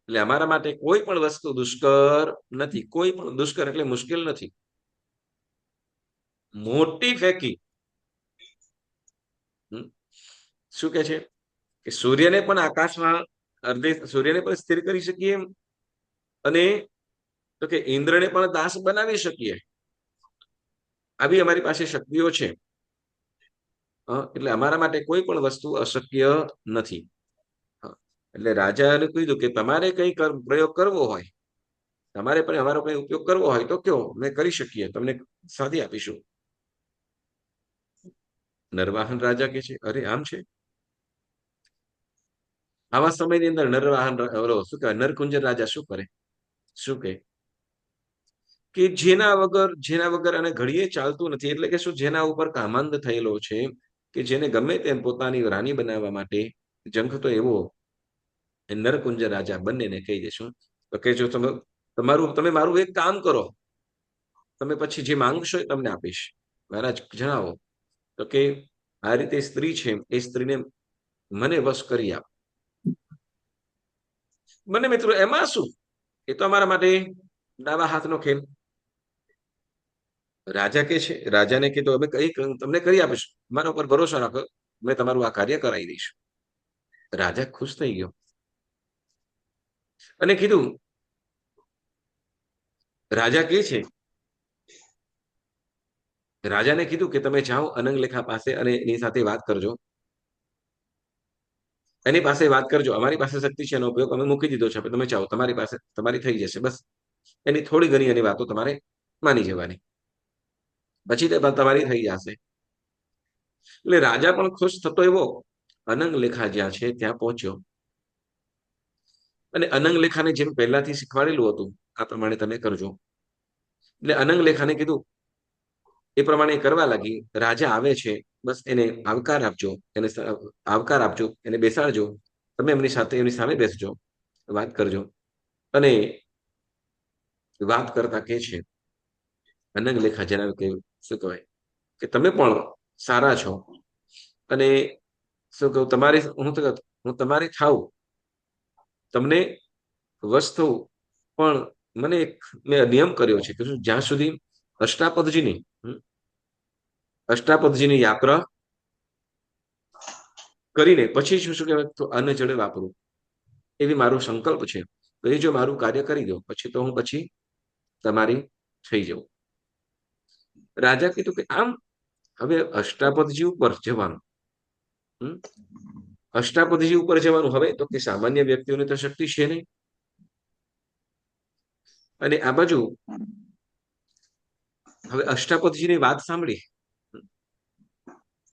એટલે અમારા માટે કોઈ પણ વસ્તુ દુષ્કર નથી. કોઈ પણ દુષ્કર એટલે મુશ્કેલ નથી. મોટી ફેંકી શું કે છે કે સૂર્યને પણ આકાશમાં સૂર્યને પણ સ્થિર કરી શકીએ, અને તો કે ઇન્દ્રને પણ દાસ બનાવી શકીએ. આવી અમારી પાસે શક્તિઓ છે. એટલે અમારા માટે કોઈ પણ વસ્તુ અશક્ય નથી. એટલે રાજાએ કીધું કે તમારે કઈ પ્રયોગ કરવો હોય, તમારે પણ અમારો કઈ ઉપયોગ કરવો હોય તો કયો, અમે કરી શકીએ, તમને સાધી આપીશું. નરવાહન રાજા કે છે, અરે આમ છે. આવા સમયની અંદર નરવાહન શું કહેવાય, નરકુંજર રાજા શું કરે? શું કે જેના વગર અને ઘડીએ ચાલતું નથી. એટલે કે શું, જેના ઉપર કામાંદ થયેલો છે, કે જેને ગમે તેમ પોતાની રાણી બનાવવા માટે ઝંખતો એવો નરકુંજર રાજા બંનેને કહી દેશું કે જો તમે મારું એક કામ કરો, તમે પછી જે માંગશો એ તમને આપીશ. મહારાજ જણાવો. તો કે આ રીતે સ્ત્રી છે, એ સ્ત્રીને મને વશ કરી આપ. બંને મિત્રો, એમાં શું, એ તો અમારા માટે ડાબા હાથનો ખેલ. રાજા કે છે, રાજાને કીધું અમે તમને કરી આપીશું, મારા ઉપર ભરોસો રાખો, મેં તમારું આ કાર્ય કરાવી દઈશ. રાજા ખુશ થઈ ગયો અને કીધું, રાજાને કીધું કે તમે જાઓ અનંગલેખા પાસે અને એની સાથે વાત કરજો. એની પાસે વાત કરજો, અમારી પાસે શક્તિ છે, એનો ઉપયોગ અમે મૂકી દીધો છે, તમે ચાવો, તમારી થઈ જશે. બસ એની થોડી ઘણી એની વાતો તમારે માની જવાની, પછી તે તમારી થઈ જશે. એટલે રાજા પણ ખુશ થતો એવો અનંગલેખા જ્યાં છે ત્યાં પહોંચ્યો, અને અનંગલેખાને જેમ પહેલાથી શીખવાડેલું હતું આ પ્રમાણે તમે કરજો. એટલે અનંગલેખાને કીધું એ પ્રમાણે કરવા લાગી. રાજા આવે છે, બસ એને આવકાર આપજો, એને બેસાડજો, તમે એમની સામે બેસજો, વાત કરજો. અને વાત કરતા કે છે, અનંગલેખા જણાવ્યું કે શું કહેવાય કે તમે પણ સારા છો, અને શું કહું, હું તમારી થાવ, તમને વશ થવું, પણ મેં નિયમ કર્યો છે કે જ્યાં સુધી અષ્ટાપદજીની યાત્રા કરીને પછી શું કહેવાય તો અન્ન જળ વાપરું, એવી મારો સંકલ્પ છે. તો એ જો મારું કાર્ય કરી દો પછી તો હું પછી તમારી થઈ જાઉં. રાજા કીધું કે આમ હવે અષ્ટાપદજી ઉપર જવાનું, અષ્ટાપદજી ઉપર જવાનું હવે તો કે સામાન્ય વ્યક્તિઓને તો શક્તિ છે નહીં. અને આ બાજુ હવે અષ્ટાપદજીની વાત સાંભળી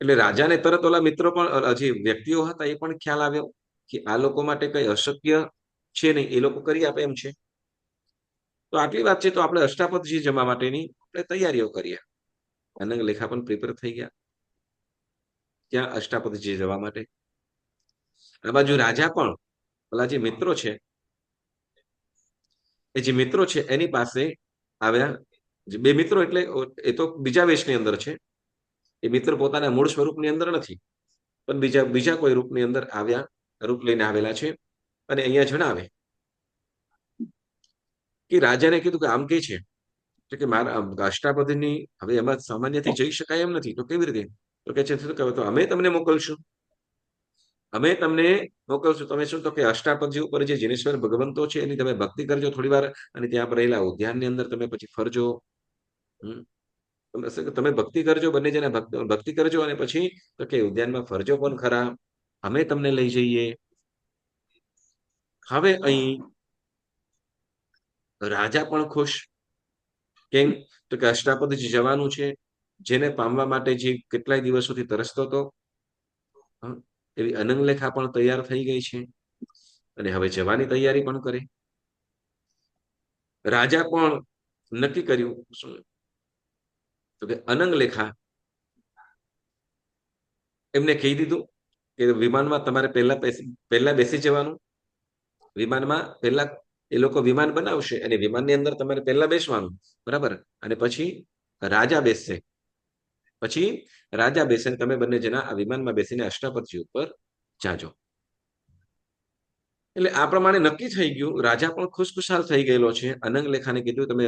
એટલે રાજાને તરત ઓલા મિત્રો પણ, જે વ્યક્તિઓ હતા એ પણ ખ્યાલ આવ્યો કે આ લોકો માટે કઈ અશક્ય છે નહીં, એ લોકો કરી આપે એમ છે. તો આટલી વાત છે, તો આપણે અષ્ટાપદજી જમવા માટેની આપણે તૈયારીઓ કરીએ. અનંગલેખા પણ પ્રિપેર થઈ ગયા ત્યાં અષ્ટાપદજી જવા માટે. આ બાજુ રાજા પણ ઓલા જે મિત્રો છે એની પાસે આવ્યા. બે મિત્રો એટલે એ તો બીજા વેશની અંદર છે, એ મિત્ર પોતાના મૂળ સ્વરૂપની અંદર નથી, પણ બીજા કોઈ રૂપની અંદર રૂપ લઈને આવેલા છે. અને અહીંયા જણાવે કે રાજાને કીધું કે આમ કે છે તો કે મારા અષ્ટાપદીની હવે એમાં સામાન્યથી જઈ શકાય એમ નથી. તો કેવી રીતે? તો કે છે શું કહેવાય, તો અમે તમને મોકલશું. અમે તમને મોકલશું. તમે શું તો કે અષ્ટાપદી ઉપર જે જીનેશ્વર ભગવંતો છે એની તમે ભક્તિ કરજો થોડી વાર, અને ત્યાં રહેલા ઉદ્યાનની અંદર તમે પછી ફરજો. તમે ભક્તિ કરજો, બંને જણા ભક્તિ કરજો, અને પછી તો કે ઉદ્યાનમાં ફરજો પણ ખરા, અમે તમને લઈ જઈએ. હવે અહીં રાજા પણ ખુશ. કેમ? તો કે અષ્ટાપદી જવાનું છે, જેને પામવા માટે જે કેટલાય દિવસોથી તરસતો હતો, એવી અનંગલેખા પણ તૈયાર થઈ ગઈ છે, અને હવે જવાની તૈયારી પણ કરે. રાજા પણ નક્કી કર્યું શું? તો કે અનંગલેખા એમને કહી દીધું કે વિમાનમાં તમારે પહેલા બેસી જવાનું. વિમાનમાં પહેલા એ લોકો વિમાન બનાવશે, અને વિમાનની અંદર તમારે પહેલા બેસવાનું, બરાબર. અને પછી રાજા બેસશે. પછી રાજા બેસે, તમે બંને જણા આ વિમાનમાં બેસીને અષ્ટાપદી ઉપર જાજો. એટલે આ પ્રમાણે નક્કી થઈ ગયું. રાજા પણ ખુશખુશાલ થઈ ગયેલો છે. અનંગલેખાને કીધું તમે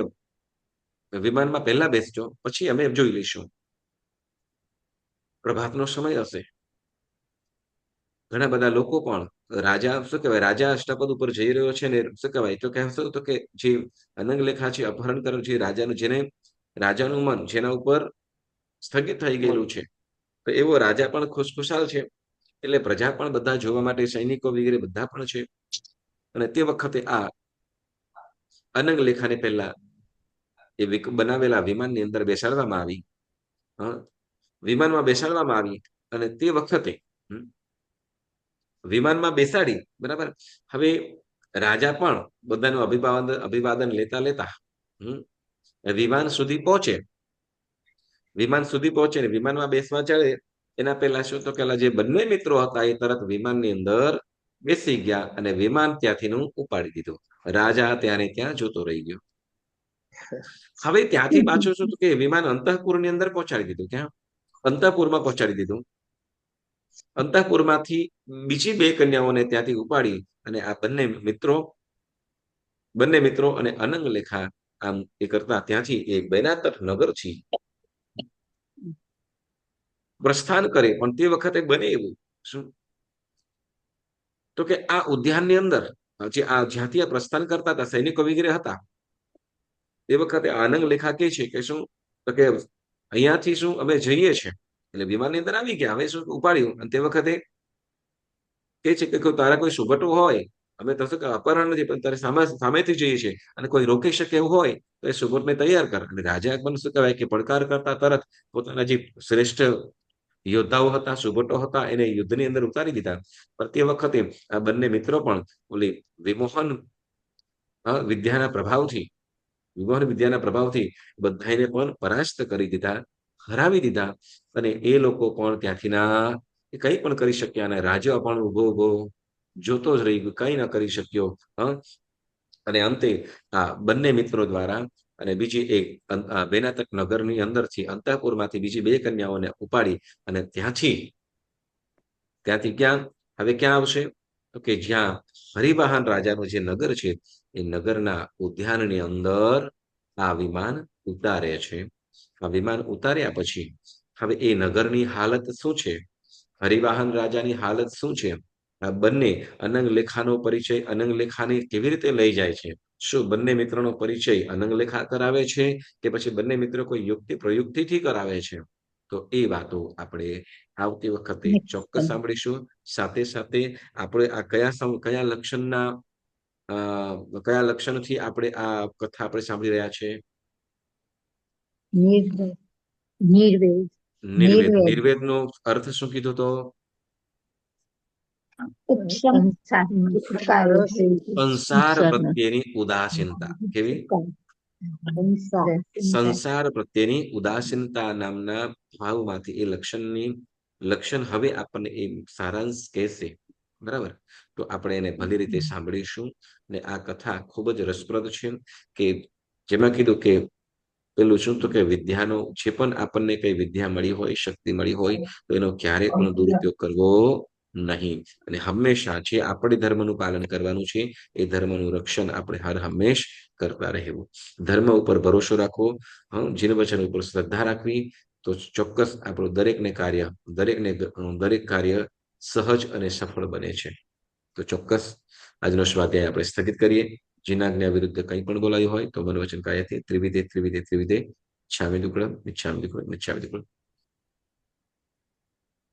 વિમાનમાં પહેલા બેસજો, પછી અમે જોઈ લઈશું. પ્રભાતનો સમય હશે. ઘણા બધા લોકો પણ રાજા શું કહેવાય, રાજા અષ્ટાપદ ઉપર જઈ રહ્યો છે, ને શું કહેવાય, તો કહેશો તો કે જે અનંગલેખા છે અપહરણ કર્યું છે રાજાનું, જેને રાજાનું મન જેના ઉપર સ્થગિત થઈ ગયેલું છે, તો એવો રાજા પણ ખુશખુશાલ છે. એટલે પ્રજા પણ બધા જોવા માટે, સૈનિકો વગેરે બધા પણ છે. અને તે વખતે આ અનંગલેખાને પહેલા એ બનાવેલા વિમાનની અંદર બેસાડવામાં આવી. વિમાનમાં બેસાડવામાં આવી, અને તે વખતે વિમાનમાં બેસાડી, બરાબર. હવે રાજા પણ બધાનું અભિવાદન લેતા લેતા વિમાન સુધી પહોંચે. વિમાન સુધી પહોંચે ને વિમાનમાં બેસવા ચડે એના પહેલા શું તો પેલા જે બંને મિત્રો હતા એ તરત વિમાનની અંદર બેસી ગયા, અને વિમાન ત્યાંથી ઉપાડી દીધું. રાજા ત્યારે ત્યાં જોતો રહી ગયો. હવે ત્યાંથી પાછું શું કે વિમાન અંતઃપુરની અંદર પહોંચાડી દીધું. ક્યાં? અંતઃપુરમાં પહોંચાડી દીધું. અંતઃપુરમાંથી બીજી બે કન્યાઓને ત્યાંથી ઉપાડી, અને આ બંને મિત્રો અને અનંગલેખા આમ એ કરતા ત્યાંથી એક બેનાતક નગરથી પ્રસ્થાન કરે. પણ તે વખતે બને એવું શું તો કે આ ઉદ્યાનની અંદર જ્યાંથી આ પ્રસ્થાન કરતા હતા સૈનિકો વગેરે હતા, તે વખતે અનંગલેખા કહે છે કે શું તો કે અહીંયાથી શું અમે જઈએ છીએ. એટલે વિમાનની અંદર આવી ગયા, હવે શું ઉપાડ્યું. અને તે વખતે કે છે કે તારા કોઈ સુભટો હોય, અમે તો શું કે અપહરણ નથી, પણ તારે સામેથી જઈએ છીએ, અને કોઈ રોકી શકે એવું હોય તો એ સુભટને તૈયાર કર. અને રાજા પણ શું કહેવાય કે પડકાર કરતા તરત પોતાના જે શ્રેષ્ઠ યોદ્ધાઓ હતા, સુભટો હતા, એને યુદ્ધની અંદર ઉતારી દીધા. પણ તે વખતે આ બંને મિત્રો પણ ઓલી વિમોહન વિદ્યાના પ્રભાવથી બધાને પણ પરાસ્ત કરી દીધા, હરાવી દીધા. અને એ લોકો પણ ત્યાંથી કંઈ પણ કરી શક્યા, અને રાજા પણ ઉભો જોતો જ રહી ગયો, કંઈ ન કરી શક્યો. અને અંતે આ બંને મિત્રો દ્વારા અને બીજી એક બેનાતક નગરની અંદરથી અંતઃપુરમાંથી બીજી બે કન્યાઓને ઉપાડી, અને ત્યાંથી ક્યાં આવશે તો કે જ્યાં હરિવાહન રાજાનું જે નગર છે એ નગરના ઉદ્યાનની અંદર આ વિમાન ઉતારે છે. આ વિમાન ઉતાર્યા પછી હવે એ નગરની હાલત શું છે, હરિવાહન રાજાની હાલત શું છે, આ બંને અનંગલેખાનો પરિચય અનંગલેખાને કેવી રીતે લઈ જાય છે, શું બંને મિત્રોનો પરિચય અનંગલેખા કરાવે છે કે પછી બંને મિત્રો કોઈ યુક્તિ પ્રયુક્તિથી કરાવે છે? તો એ વાતો આપણે આવતી વખતે ચોક્કસ સાંભળીશું. સાથે સાથે આપણે આ કયા લક્ષણથી આપણે આ કથા આપણે સાંભળી રહ્યા છે? નિર્વેદનો અર્થ શું કીધો તો? સંસાર પ્રત્યેની ઉદાસીનતા. કેવી? સંસાર પ્રત્યેની ઉદાસીનતા નામના ભાવમાંથી એ લક્ષણ હવે આપણને એ સારાંશ કહેશે, બરાબર. તો આપણે એને ભલી રીતે સાંભળીશું. ને આ કથા ખૂબ જ રસપ્રદ છે, કે જેમાં કીધું કે પેલું શું તો કે વિદ્યાનો જે પણ આપણને કઈ વિદ્યા મળી હોય, શક્તિ મળી હોય, તો એનો ક્યારે પણ દુરુપયોગ કરવો નહીં. અને હંમેશા જે આપણે ધર્મનું પાલન કરવાનું છે એ ધર્મનું રક્ષણ આપણે હર હંમેશ કરતા રહેવું. ધર્મ ઉપર ભરોસો રાખવો, જીન વચન ઉપર શ્રદ્ધા રાખવી, તો ચોક્કસ આપણું દરેક કાર્ય સહજ અને સફળ બને છે. તો ચોક્કસ આજનો સ્વાધ્યાય આપણે સ્થગિત કરીએ. જીનાજ્ઞા વિરુદ્ધ કંઈ પણ બોલાયું હોય તો મન વચન કાયાથી ત્રિવિધે ત્રિવિધે ત્રિવિધે મિચ્છામિ દુક્કડમ મિચ્છામિ દુક્કડમ મિચ્છામિ દુક્કડમ.